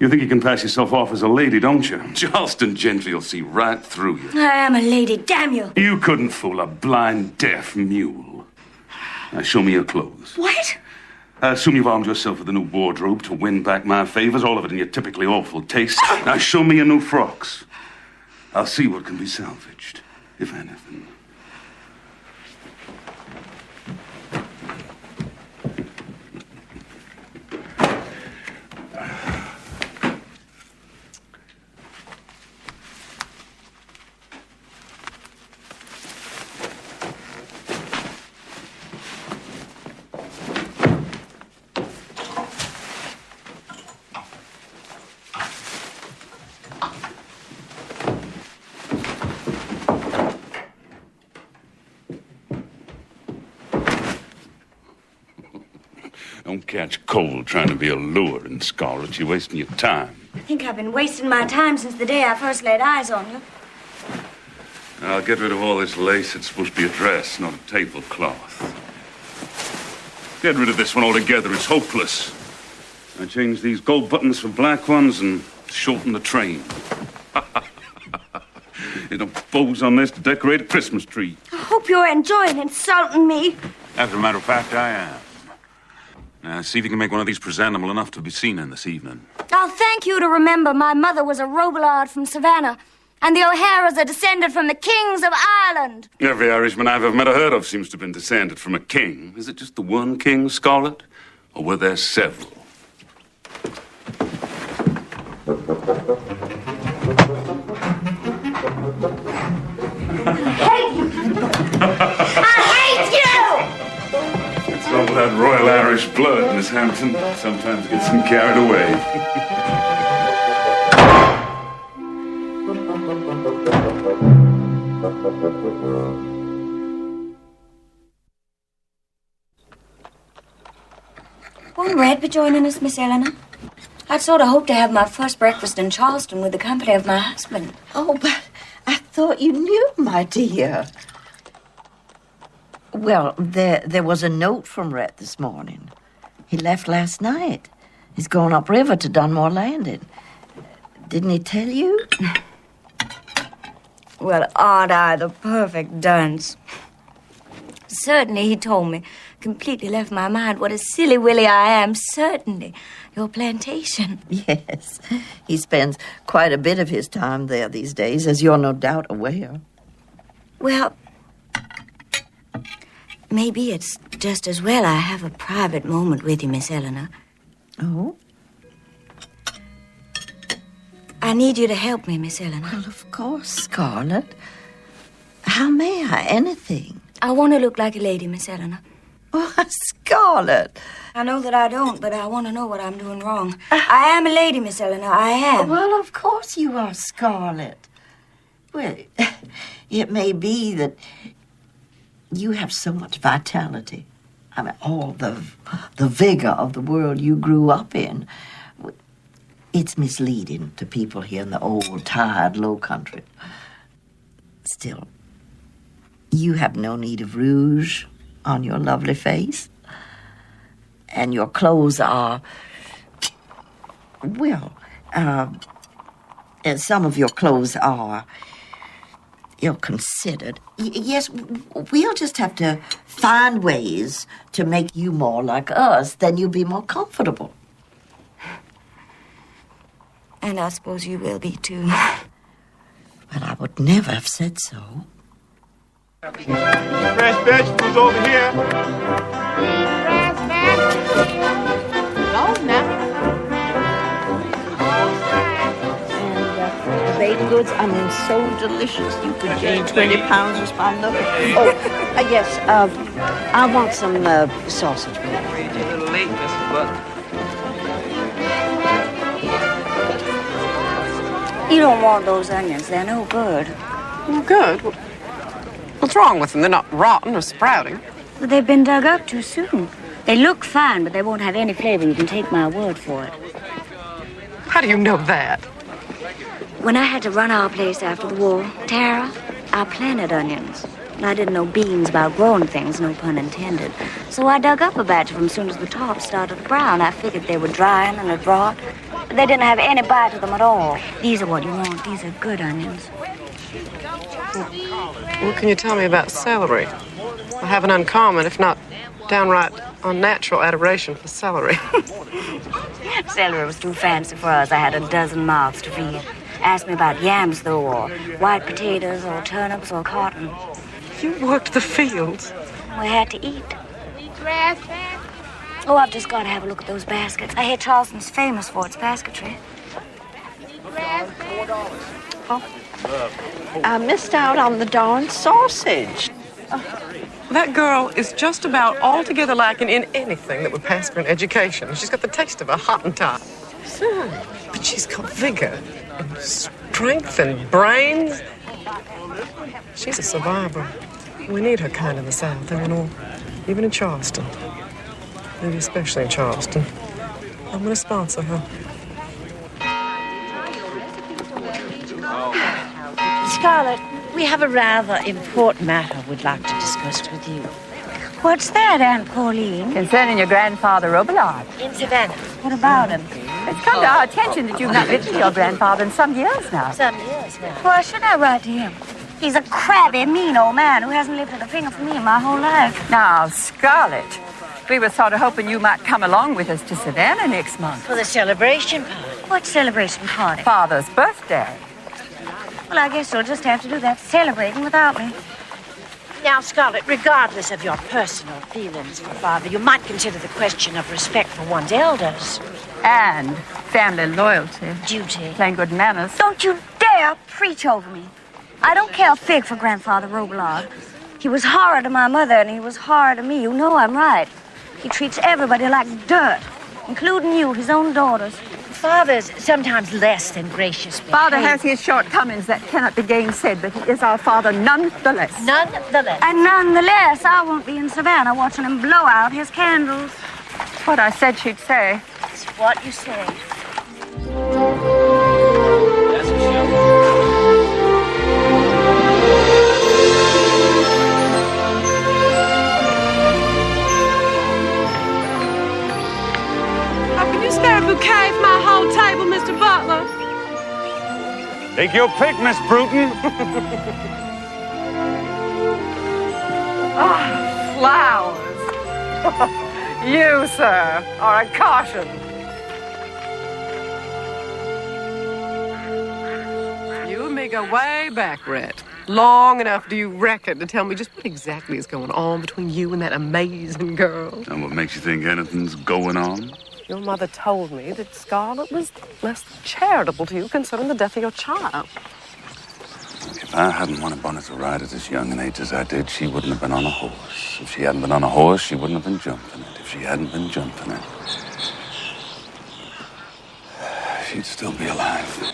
You think you can pass yourself off as a lady, don't you? Charleston gentry will see right through you. I am a lady, damn you. You couldn't fool a blind, deaf mule. Now, show me your clothes. What? I assume you've armed yourself with a new wardrobe to win back my favors, all of it in your typically awful taste. Now, show me your new frocks. I'll see what can be salvaged, if anything. Don't catch cold trying to be alluring, Scarlett. You're wasting your time. I think I've been wasting my time since the day I first laid eyes on you. I'll get rid of all this lace. It's supposed to be a dress, not a tablecloth. Get rid of this one altogether. It's hopeless. I change these gold buttons for black ones and shorten the train. Enough bows on this to decorate a Christmas tree. I hope you're enjoying insulting me. As a matter of fact, I am. Now, see if you can make one of these presentable enough to be seen in this evening. I'll thank you to remember my mother was a Robillard from Savannah, and the O'Haras are descended from the kings of Ireland. Every Irishman I've ever met or heard of seems to have been descended from a king. Is it just the one king, Scarlett? Or were there several? I hate you! I hate you! It's all that Royal Irish blood, Miss Hampton. Sometimes gets them carried away. Won't Red be joining us, Miss Eleanor? I'd sort of hoped to have my first breakfast in Charleston with the company of my husband. Oh, but I thought you knew, my dear. Well, there was a note from Rhett this morning. He left last night. He's going upriver to Dunmore Landing. Didn't he tell you? Well, aren't I the perfect dunce? Certainly, he told me. Completely left my mind. What a silly willy I am. Certainly. Your plantation. Yes. He spends quite a bit of his time there these days, as you're no doubt aware. Well, maybe it's just as well I have a private moment with you, Miss Eleanor. Oh? I need you to help me, Miss Eleanor. Well, of course, Scarlett. How may I? Anything. I want to look like a lady, Miss Eleanor. Oh, Scarlett. I know that I don't, but I want to know what I'm doing wrong. I am a lady, Miss Eleanor. I am. Well, of course you are, Scarlett. Well, it may be that you have so much vitality. I mean, all the vigor of the world you grew up in. It's misleading to people here in the old, tired, low country. Still, you have no need of rouge on your lovely face. And your clothes are, well, and some of your clothes are ill-considered. Yes, we'll just have to find ways to make you more like us. Then you'll be more comfortable. And I suppose you will be, too. Well, I would never have said so. Fresh vegetables over here. Fresh vegetables. Oh, now. And the baked goods, I mean, so delicious. You could gain 20 pounds just by looking. Oh, yes, I want some sausage. You're a little late, Mr. Butler. You don't want those onions. They're no good. Well, good. What's wrong with them? They're not rotten or sprouting. But they've been dug up too soon. They look fine, but they won't have any flavor. You can take my word for it. How do you know that? When I had to run our place after the war, Tara, I planted onions. And I didn't know beans about growing things, no pun intended. So I dug up a batch of them as soon as the tops started to brown. I figured they were drying and had rot. But they didn't have any bite to them at all. These are what you want. These are good onions. What can you tell me about celery? I have an uncommon, if not downright unnatural adoration for celery. Celery was too fancy for us. I had a dozen mouths to feed. Ask me about yams, though, or white potatoes, or turnips, or cotton. You worked the fields. We had to eat. Oh, I've just got to have a look at those baskets. I hear Charleston's famous for its basketry. I missed out on the darn sausage. That girl is just about altogether lacking in anything that would pass for an education. She's got the taste of a Hottentot. But she's got vigor and strength and brains. She's a survivor. We need her kind in the South, and you know, even in Charleston. Maybe especially in Charleston. I'm going to sponsor her. Scarlett, we have a rather important matter we'd like to discuss with you. What's that, Aunt Pauline? Concerning your grandfather, Robillard. In Savannah. What about him? It's come to our attention that you've not written to your grandfather in some years now. Some years now. Why should I write to him? He's a crabby, mean old man who hasn't lifted a finger for me in my whole life. Now, Scarlett, we were sort of hoping you might come along with us to Savannah next month. For the celebration party. What celebration party? Father's birthday. Well, I guess you'll just have to do that celebrating without me. Now, Scarlett, regardless of your personal feelings for Father, you might consider the question of respect for one's elders. And family loyalty. Duty. Plain good manners. Don't you dare preach over me. I don't care a fig for Grandfather Robillard. He was horror to my mother, and he was horror to me. You know I'm right. He treats everybody like dirt, including you, his own daughters. Father's sometimes less than gracious behavior. Father has his shortcomings that cannot be gainsaid, but he is our father nonetheless. Nonetheless. And nonetheless, I won't be in Savannah watching him blow out his candles. That's what I said she'd say. It's what you say. How can you spare a bouquet for my whole table, Mr. Butler? Take your pick, Miss Bruton. Ah, flowers. You, sir, are a caution. You and me go way back, Rhett. Long enough, do you reckon, to tell me just what exactly is going on between you and that amazing girl? And what makes you think anything's going on? Your mother told me that Scarlett was less than charitable to you concerning the death of your child. If I hadn't won a bonnet to ride at as young an age as I did, she wouldn't have been on a horse. If she hadn't been on a horse, she wouldn't have been jumping it. If she hadn't been jumping it, she'd still be alive.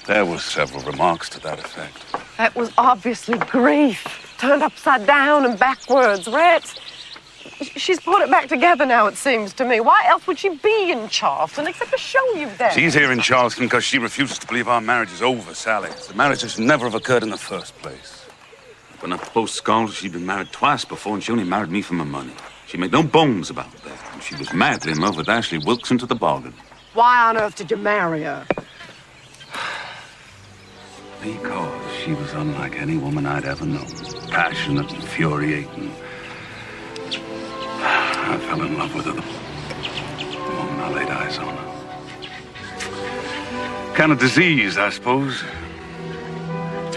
There were several remarks to that effect. That was obviously grief, turned upside down and backwards. Rhett, she's put it back together now, it seems to me. Why else would she be in Charleston except to show you that? She's here in Charleston because she refuses to believe our marriage is over, Sally. The marriage should never have occurred in the first place. When I post Scarlett, she'd been married twice before, and she only married me for my money. She made no bones about that. And she was madly in love with Ashley Wilkson to the bargain. Why on earth did you marry her? Because she was unlike any woman I'd ever known. Passionate, infuriating. I fell in love with her the moment I laid eyes on her. Kind of disease, I suppose.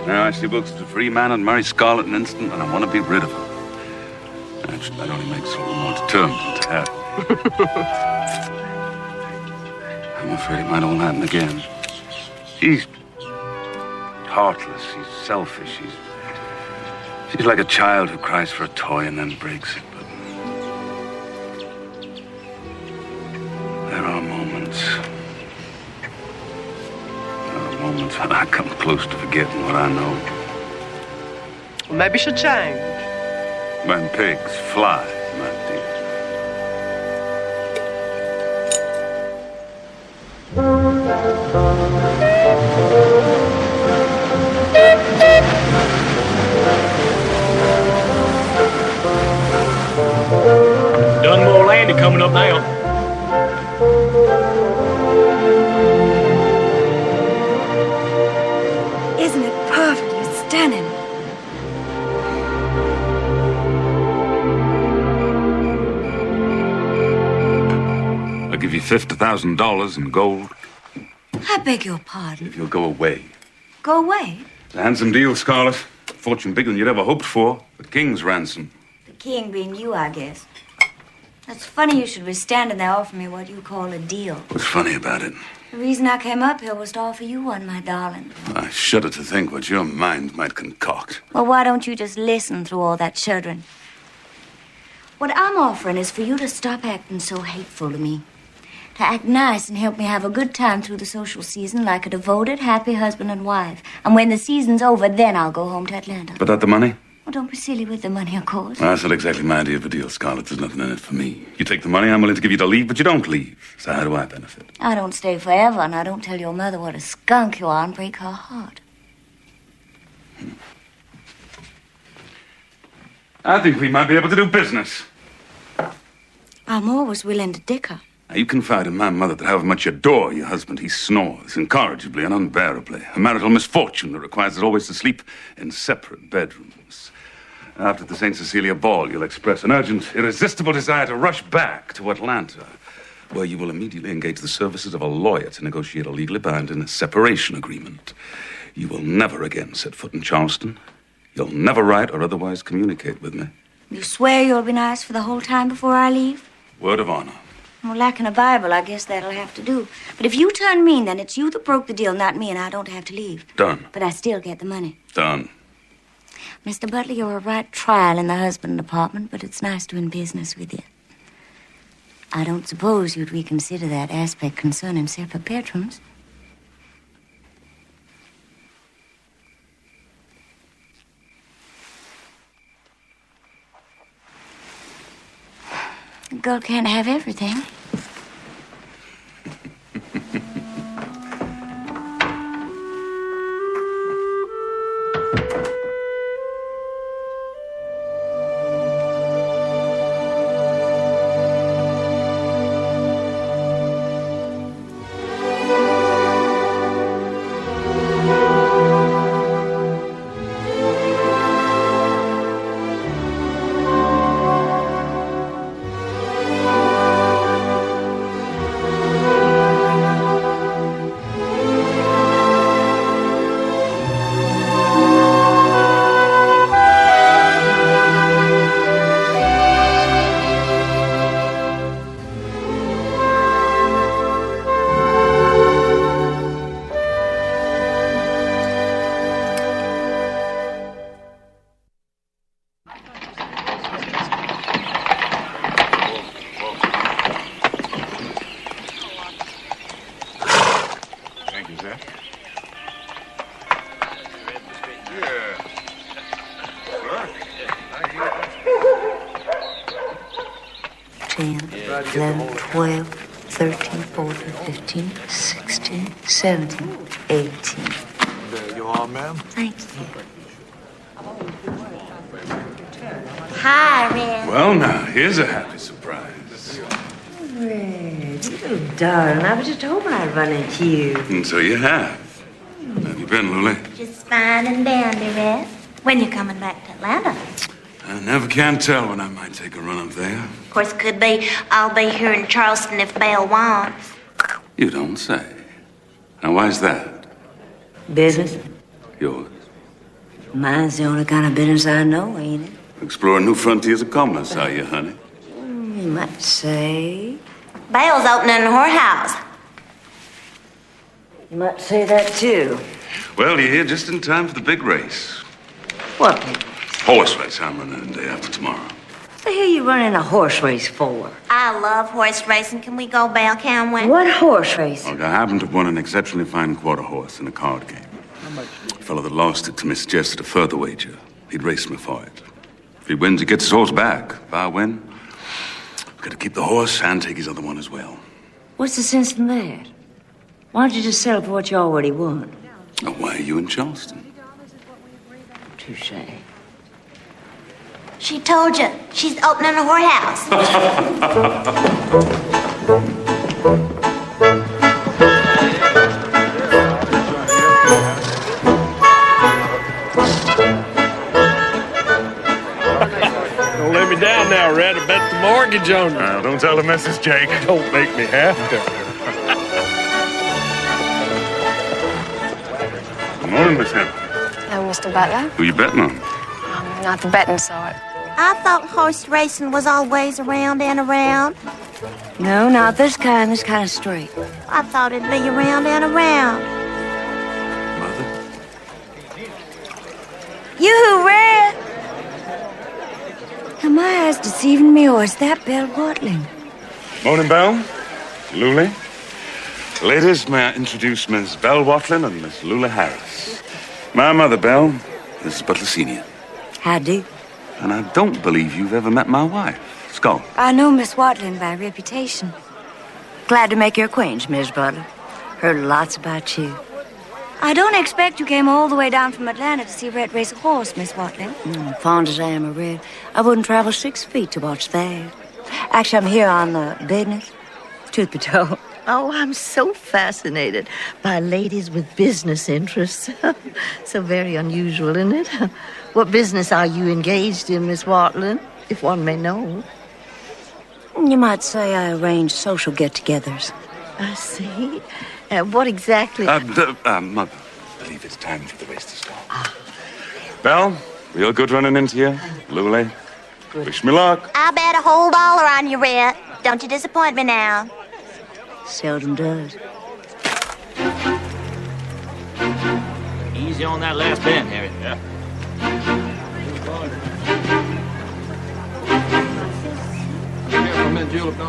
Now, Ashley Wilkeson's a free man and marry Scarlett in an instant, and I want to be rid of her. Actually, that only makes her more determined to have me. I'm afraid it might all happen again. She's heartless, she's selfish, she's like a child who cries for a toy and then breaks it. But there are moments when I come close to forgetting what I know. Well, maybe she'll change. When pigs fly, my dear. Dunmore Landing coming up now. Isn't it perfectly stunning? I'll give you $50,000 in gold I beg your pardon. if you'll go away. Go away. It's a handsome deal, Scarlett. Fortune bigger than you'd ever hoped for. The king's ransom. The king being you, I guess. That's funny you should be standing there offering me what you call a deal. What's funny about it? The reason I came up here was to offer you one, my darling. I shudder to think what your mind might concoct. Well, why don't you just listen through all that shuddering? What I'm offering is for you to stop acting so hateful to me. To act nice and help me have a good time through the social season like a devoted, happy husband and wife. And when the season's over, then I'll go home to Atlanta. Without the money? Well, don't be silly with the money, of course. That's not exactly my idea of a deal, Scarlett. There's nothing in it for me. You take the money, I'm willing to give you the leave, but you don't leave. So how do I benefit? I don't stay forever, and I don't tell your mother what a skunk you are and break her heart. I think we might be able to do business. I'm always willing to dicker. Now, you confide in my mother that however much you adore your husband, he snores incorrigibly and unbearably. A marital misfortune that requires us always to sleep in separate bedrooms. After the St. Cecilia ball, you'll express an urgent, irresistible desire to rush back to Atlanta, where you will immediately engage the services of a lawyer to negotiate a legally binding separation agreement. You will never again set foot in Charleston. You'll never write or otherwise communicate with me. You swear you'll be nice for the whole time before I leave? Word of honor. Well, lacking a Bible, I guess that'll have to do. But if you turn mean, then it's you that broke the deal, not me, and I don't have to leave. Done. But I still get the money. Done. Mr. Butler, you're a right trial in the husband department, but it's nice doing business with you. I don't suppose you'd reconsider that aspect concerning separate bedrooms. A girl can't have everything. 11, 12, 13, 14, 15, 16, 17, 18. There you are, ma'am. Thank you. Hi, Red. Well, now, here's a happy surprise. Red, you little darling. I was just hoping I'd run into you. And so you have. How have you been, Lily? Just fine and dandy, Red. When you coming back to Atlanta? I never can tell when I might take a run up there. Of course, could be I'll be here in Charleston if Belle wants. You don't say. Now, why's that? Business? Yours? Mine's the only kind of business I know, ain't it? Exploring new frontiers of commerce, are you, honey? You might say. Belle's opening her house. You might say that, too. Well, you're here just in time for the big race. What? Horse race I'm running the day after tomorrow. What the hell are you running a horse race for? I love horse racing. Can we go, Belle, can we? What horse race? Look, I happen to have won an exceptionally fine quarter horse in a card game. The fellow that lost it to me suggested a further wager. He'd race me for it. If he wins, he gets his horse back. If I win, I've got to keep the horse and take his other one as well. What's the sense in that? Why don't you just settle for what you already won? Now, why are you in Charleston? Touche. She told you. She's opening her house. Don't let me down now, Red. I bet the mortgage on you. Now, don't tell the missus, Jake. Don't make me have to. Good morning, Miss Hemp. Hello, Mr. Butler. Who you betting on? Not the betting sort. I thought horse racing was always around and around. No, not this kind. This kind of straight. I thought it'd be around and around. Mother? Yoo-hoo, Red. Are my eyes deceiving me, or is that Belle Watling? Morning, Belle. Lula. Ladies, may I introduce Miss Belle Watling and Miss Lula Harris. My mother, Belle, Mrs. Butler Sr. Howdy. And I don't believe you've ever met my wife, Scarlett. I know Miss Watling by reputation. Glad to make your acquaintance, Miss Butler. Heard lots about you. I don't expect you came all the way down from Atlanta to see Red race a horse, Miss Watling. Fond as I am of Red, I wouldn't travel 6 feet to watch that. Actually, I'm here on business. Truth be told. Oh, I'm so fascinated by ladies with business interests. So very unusual, isn't it? What business are you engaged in, Miss Watling, if one may know? You might say I arrange social get-togethers. I see. What exactly? Mother, I believe it's time for the race to start. Belle, real good running into you. Lula, wish me luck. I bet a whole dollar on you, Red. Don't you disappoint me now. Seldom does. Easy on that last bend, Harry. Yeah. Julep,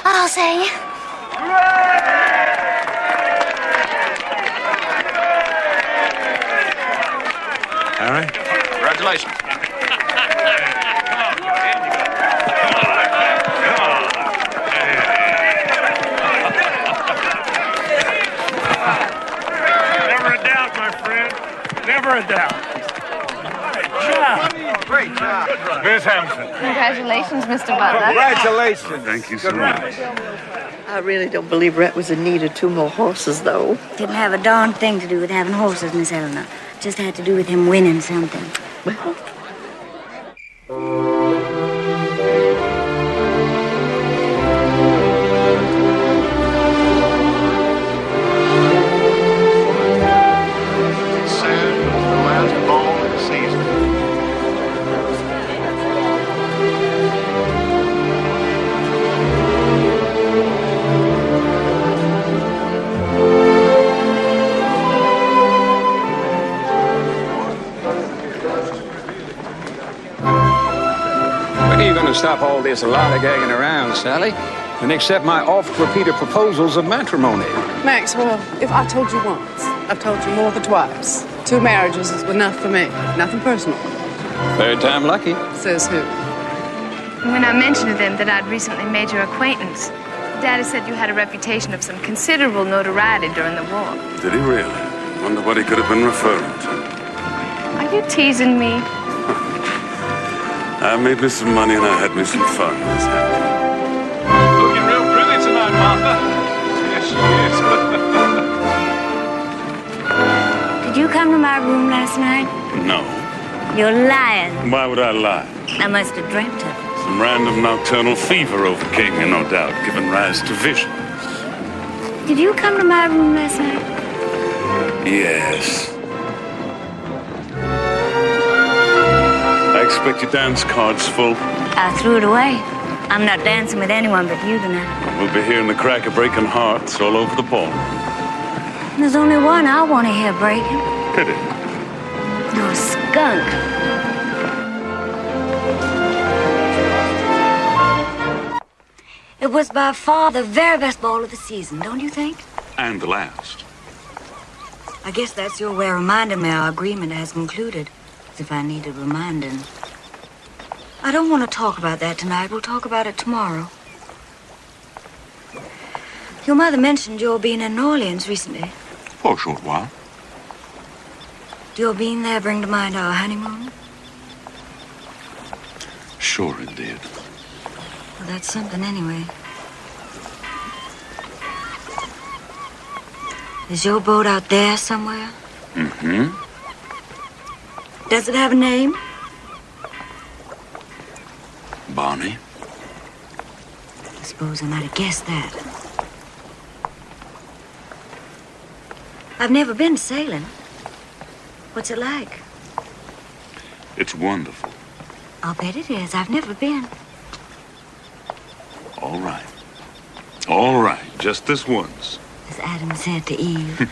I'll say. Harry? Congratulations. Miss Hampton. Congratulations, Mr. Butler. Congratulations. Thank you so much. I really don't believe Rhett was in need of 2 more horses, though. Didn't have a darn thing to do with having horses, Miss Eleanor. Just had to do with him winning something. Well, When are you going to stop all this lollygagging around, Sally, and accept my oft-repeated proposals of matrimony? Maxwell, if I told you once, I've told you more than twice. 2 marriages is enough for me. Nothing personal. Third time lucky. Says who? When I mentioned to them that I'd recently made your acquaintance, Daddy said you had a reputation of some considerable notoriety during the war. Did he really? Wonder what he could have been referring to. Are you teasing me? I made me some money and I had me some fun, Miss Hampton. Looking real pretty tonight, Martha. Yes, she is. Did you come to my room last night? No. You're lying. Why would I lie? I must have dreamt of it. Some random nocturnal fever overcame me, no doubt, giving rise to visions. Did you come to my room last night? Yes. I expect your dance card's full. I threw it away. I'm not dancing with anyone but you tonight. We'll be hearing the crack of breaking hearts all over the ball. There's only one I want to hear breaking. Pity. You're a skunk. It was by far the very best ball of the season, don't you think? And the last. I guess that's your way of reminding me our agreement has concluded. As if I needed reminding. I don't want to talk about that tonight. We'll talk about it tomorrow. Your mother mentioned your being in New Orleans recently. For a short while. Do your being there bring to mind our honeymoon? Sure it did. Well, that's something anyway. Is your boat out there somewhere? Mm-hmm. Does it have a name? Bonnie. I suppose I might have guessed that. I've never been sailing. What's it like? It's wonderful. I'll bet it is. I've never been. All right. All right. Just this once. As Adam said to Eve.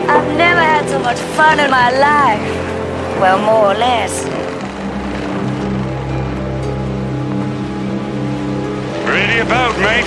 I've never had so much fun in my life. Well, more or less. Ready about, mate.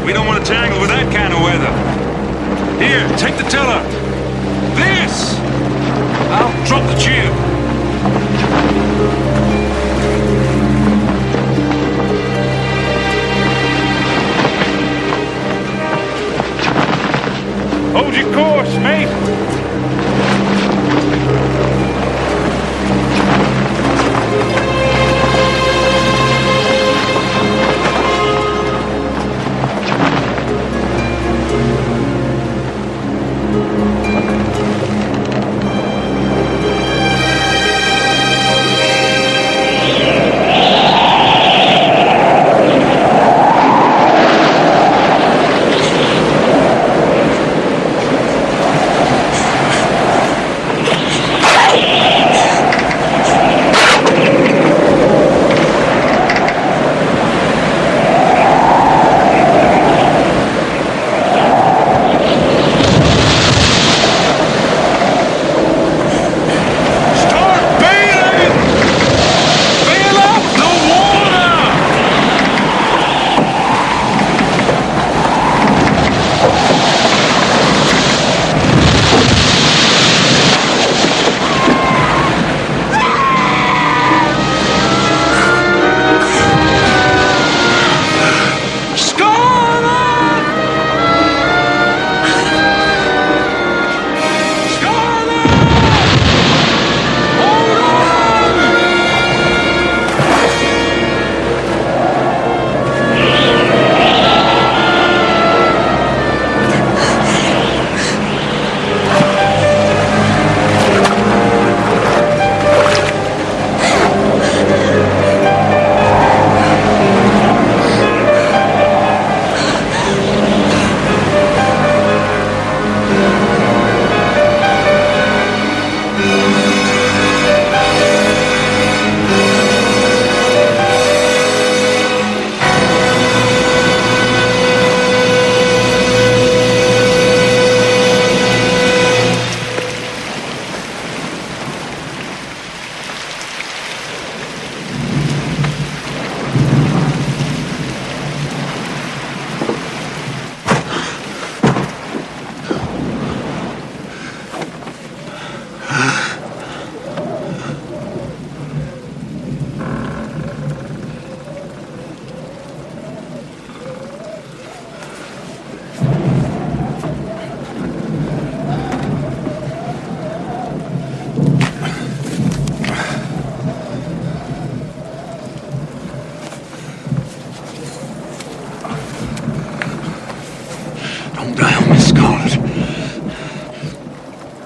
We don't want to tangle with that kind of weather. Here, take the tiller. This! I'll drop the jib. Hold your course, mate.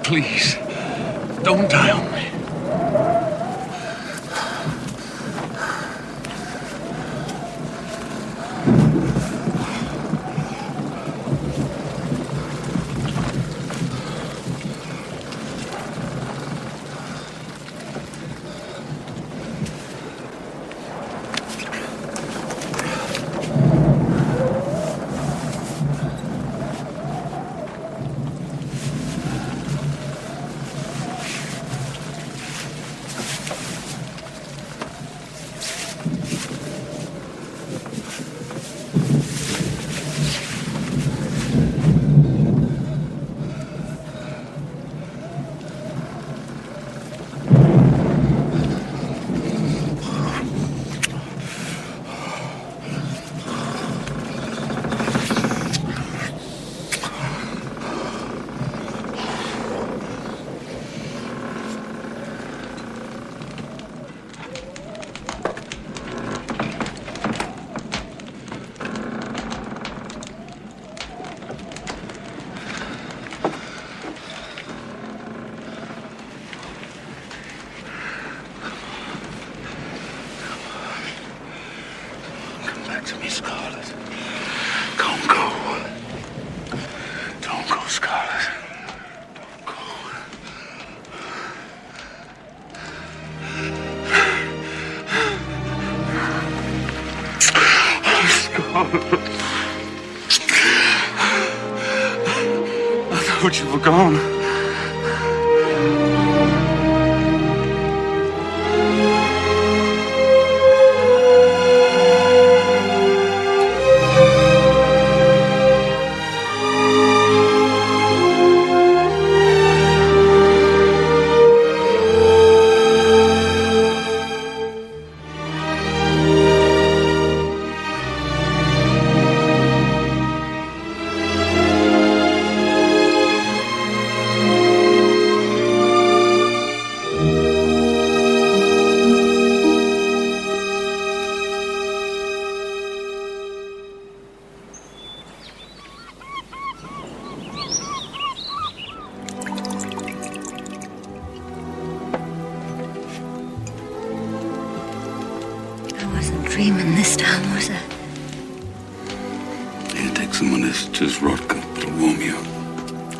Please, don't die on me. To me, Scarlett. Don't go. Don't go, Scarlett. Don't go. Oh, Scarlett. I thought you were gone. Dreaming this time, was I? Here, take some of this. Just vodka. It'll warm you up.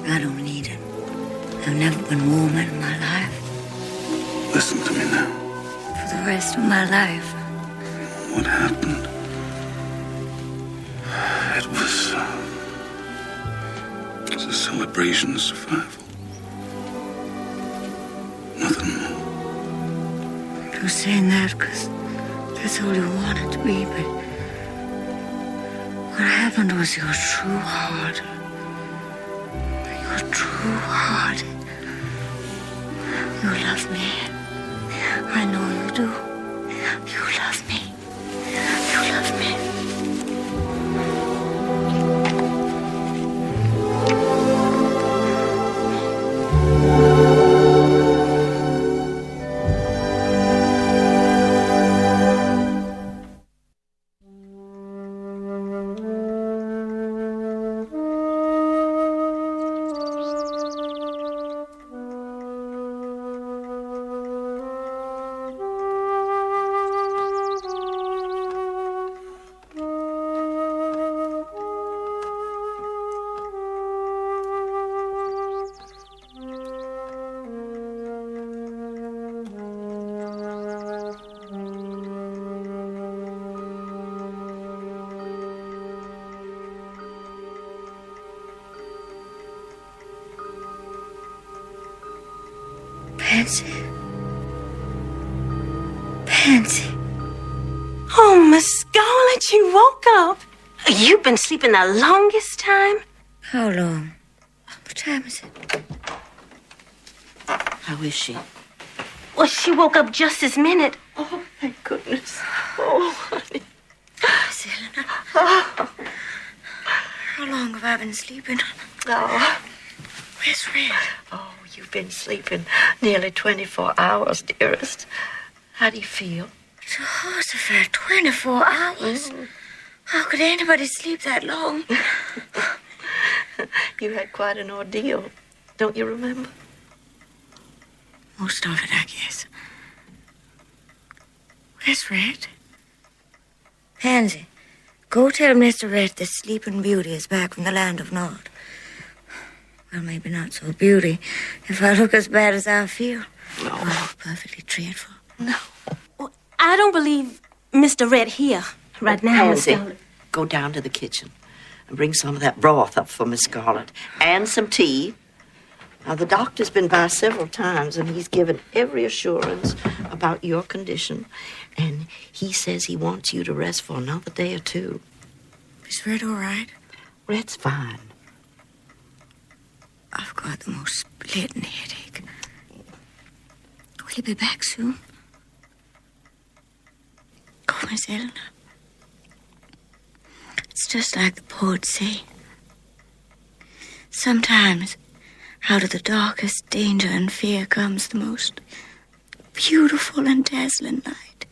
I don't need it. I've never been warmer in my life. Listen to me now. For the rest of my life. What happened? It was a celebration of survival. Nothing more. You're saying that because that's all you wanted to be, but what happened was your true heart. Your true heart. You love me. I know you do. You love me. You love me. Pansy. Pansy. Oh, Miss Scarlett, you woke up. You've been sleeping the longest time. How long? What time is it? How is she? Well, she woke up just this minute. Oh, thank goodness. Oh, honey. Selena. How long have I been sleeping? Oh. Where's Red? Oh, you've been sleeping nearly 24 hours, dearest. How do you feel? It's a horse affair, 24 hours. How could anybody sleep that long? You had quite an ordeal, don't you remember? Most of it, I guess. Where's Red? Pansy, go tell Mr. Red the Sleeping Beauty is back from the land of Nod. Well, maybe not so beauty, if I look as bad as I feel. No. Oh, perfectly dreadful. No. I don't believe Mr. Red here right now, Miss Pansy, Scarlett. go down to the kitchen and bring some of that broth up for Miss Scarlett and some tea. Now, the doctor's been by several times, and he's given every assurance about your condition. And he says he wants you to rest for another day or two. Is Red all right? Red's fine. I've got the most splitting headache. Will he be back soon? Oh, Miss Eleanor. It's just like the poets say. Sometimes, out of the darkest danger and fear comes the most beautiful and dazzling light.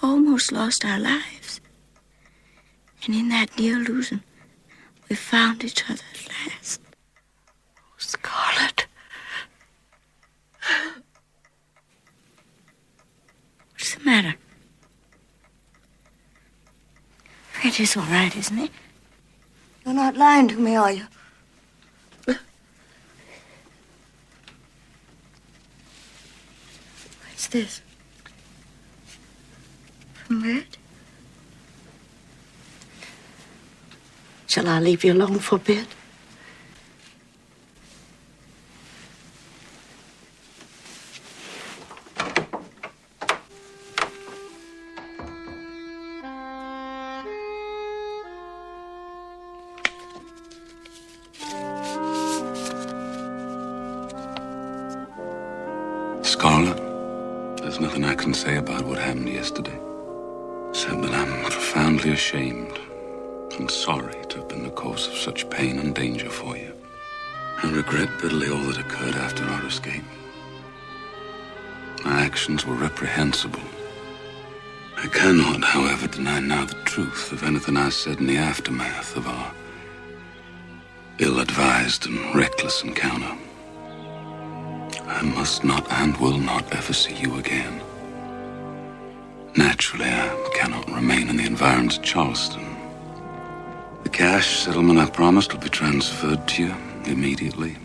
Almost lost our lives. And in that near illusion, we found each other at last. Scarlett. What's the matter? Red is all right, isn't he? You're not lying to me, are you? What's this? From Red? Shall I leave you alone for a bit? Scarlett, there's nothing I can say about what happened yesterday, except that I'm profoundly ashamed and sorry to have been the cause of such pain and danger for you. I regret bitterly all that occurred after our escape. My actions were reprehensible. I cannot, however, deny now the truth of anything I said in the aftermath of our ill-advised and reckless encounter. I must not and will not ever see you again. Naturally, I cannot remain in the environs of Charleston. The cash settlement I promised will be transferred to you immediately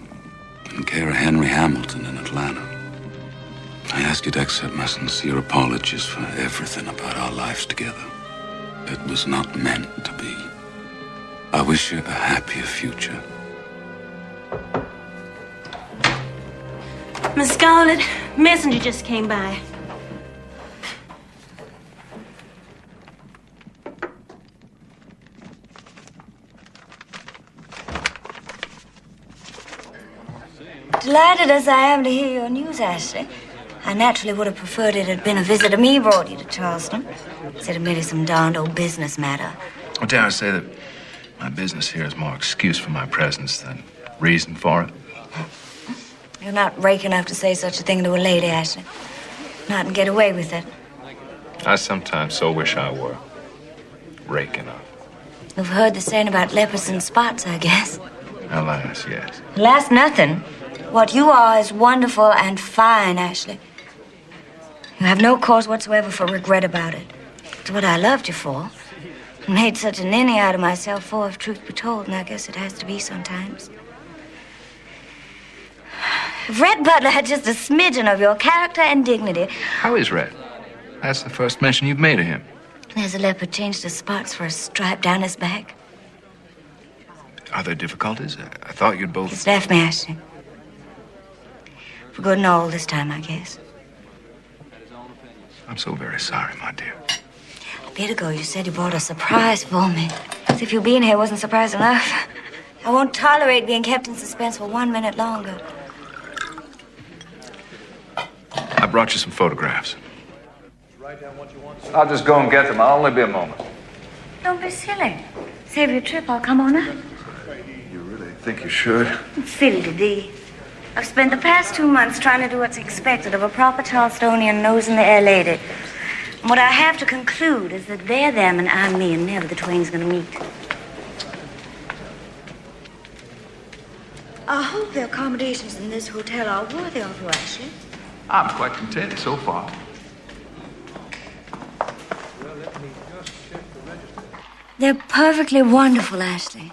in care of Henry Hamilton in Atlanta. I ask you to accept my sincere apologies for everything about our lives together. It was not meant to be. I wish you a happier future. Miss Scarlett, messenger just came by. Delighted as I am to hear your news, Ashley. I naturally would have preferred it had been a visit of me brought you to Charleston, instead of merely some darned old business matter. Well, dare I say that my business here is more excuse for my presence than reason for it? You're not rake enough to say such a thing to a lady, Ashley. Not and get away with it. I sometimes so wish I were rake enough. You've heard the saying about lepers and spots, I guess. Alas, yes. Alas, nothing. What you are is wonderful and fine, Ashley. You have no cause whatsoever for regret about it. It's what I loved you for. I made such a ninny out of myself for, if truth be told, and I guess it has to be sometimes. If Red Butler had just a smidgen of your character and dignity. How is Red? That's the first mention you've made of him. There's a leopard changed his spots for a stripe down his back. Are there difficulties? I thought you'd both... He's left me, Ashley. For good and all this time, I guess. I'm so very sorry, my dear. A bit ago, you said you brought a surprise for me. As if you being here wasn't surprise enough. I won't tolerate being kept in suspense for 1 minute longer. I brought you some photographs. I'll just go and get them. I'll only be a moment. Don't be silly. Save your trip. I'll come on up. You really think you should? Fiddle-de-dee. I've spent the past 2 months trying to do what's expected of a proper Charlestonian nose-in-the-air lady. And what I have to conclude is that they're them and I'm me, and never the twain's gonna meet. I hope the accommodations in this hotel are worthy of you, Ashley. I'm quite content so far. They're perfectly wonderful, Ashley.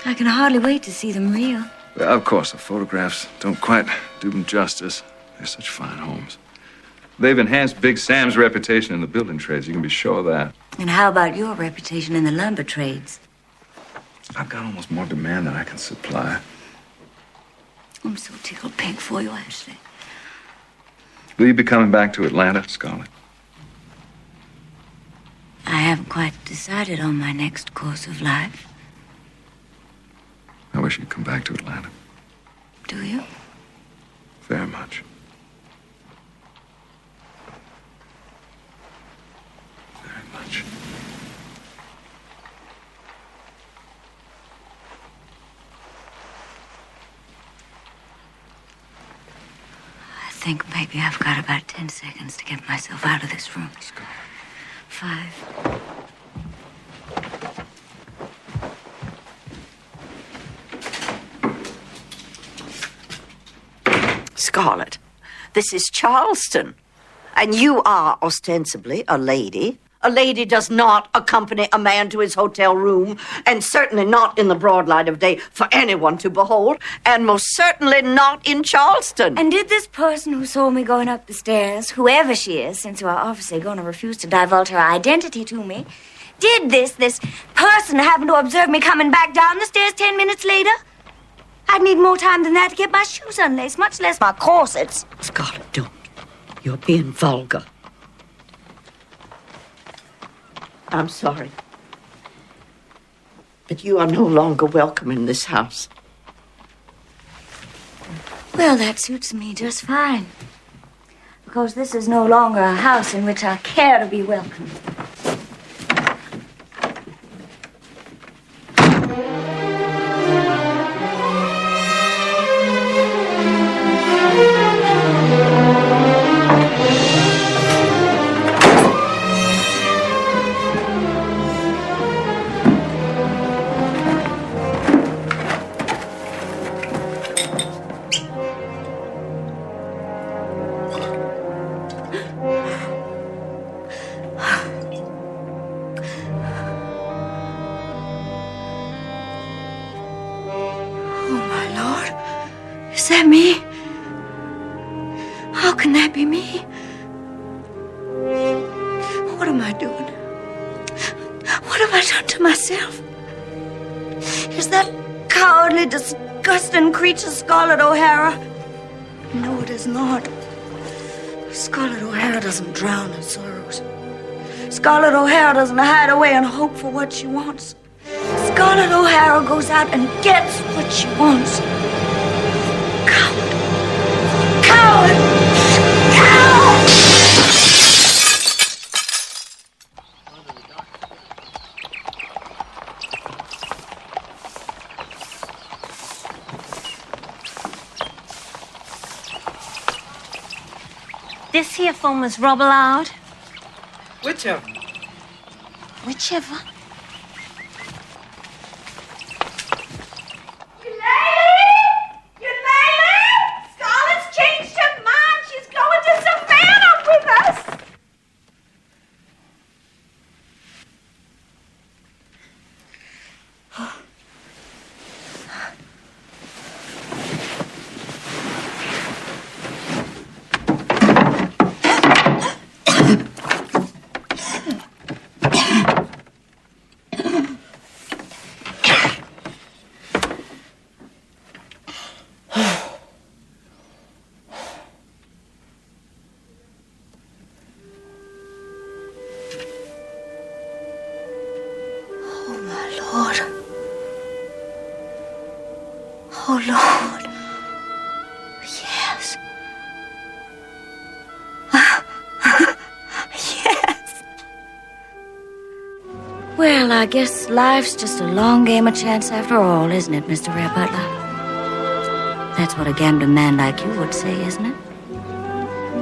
I can hardly wait to see them real. Well, of course, the photographs don't quite do them justice. They're such fine homes. They've enhanced Big Sam's reputation in the building trades. You can be sure of that. And how about your reputation in the lumber trades? I've got almost more demand than I can supply. I'm so tickled pink for you, Ashley. Will you be coming back to Atlanta, Scarlett? I haven't quite decided on my next course of life. I wish you'd come back to Atlanta. Do you? Very much. Very much. I think maybe I've got about 10 seconds to get myself out of this room. 5. Scarlett, this is Charleston, and you are ostensibly a lady. A lady does not accompany a man to his hotel room, and certainly not in the broad light of day for anyone to behold, and most certainly not in Charleston. And did this person who saw me going up the stairs, whoever she is, since you are obviously going to refuse to divulge her identity to me, did this person happen to observe me coming back down the stairs 10 minutes later? I'd need more time than that to get my shoes unlaced, much less my corsets. Scarlett, don't. You're being vulgar. I'm sorry. But you are no longer welcome in this house. Well, that suits me just fine. Because this is no longer a house in which I care to be welcome. Is that me? How can that be me? What am I doing? What have I done to myself? Is that cowardly, disgusting creature Scarlett O'Hara? No, it is not. Scarlett O'Hara doesn't drown in sorrows. Scarlett O'Hara doesn't hide away and hope for what she wants. Scarlett O'Hara goes out and gets what she wants. Coward! Coward! Coward! This here phone was rubble out. Whichever. Whichever. Scarlett's changed her mind. She's going to Savannah with us. Oh, Lord. Yes. Yes. Well, I guess life's just a long game of chance after all, isn't it, Mr. Rare Butler? That's what a gambling man like you would say, isn't it?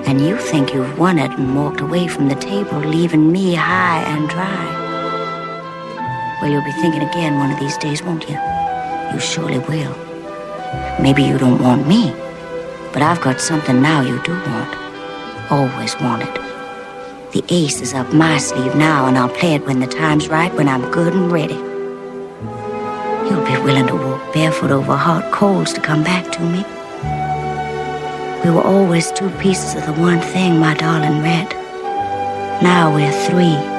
And you think you've won it and walked away from the table, leaving me high and dry. Well, you'll be thinking again one of these days, won't you? You surely will. Maybe you don't want me, but I've got something now you do want. Always wanted. The ace is up my sleeve now, and I'll play it when the time's right, when I'm good and ready. You'll be willing to walk barefoot over hot coals to come back to me. We were always two pieces of the one thing, my darling Red. Now we're three.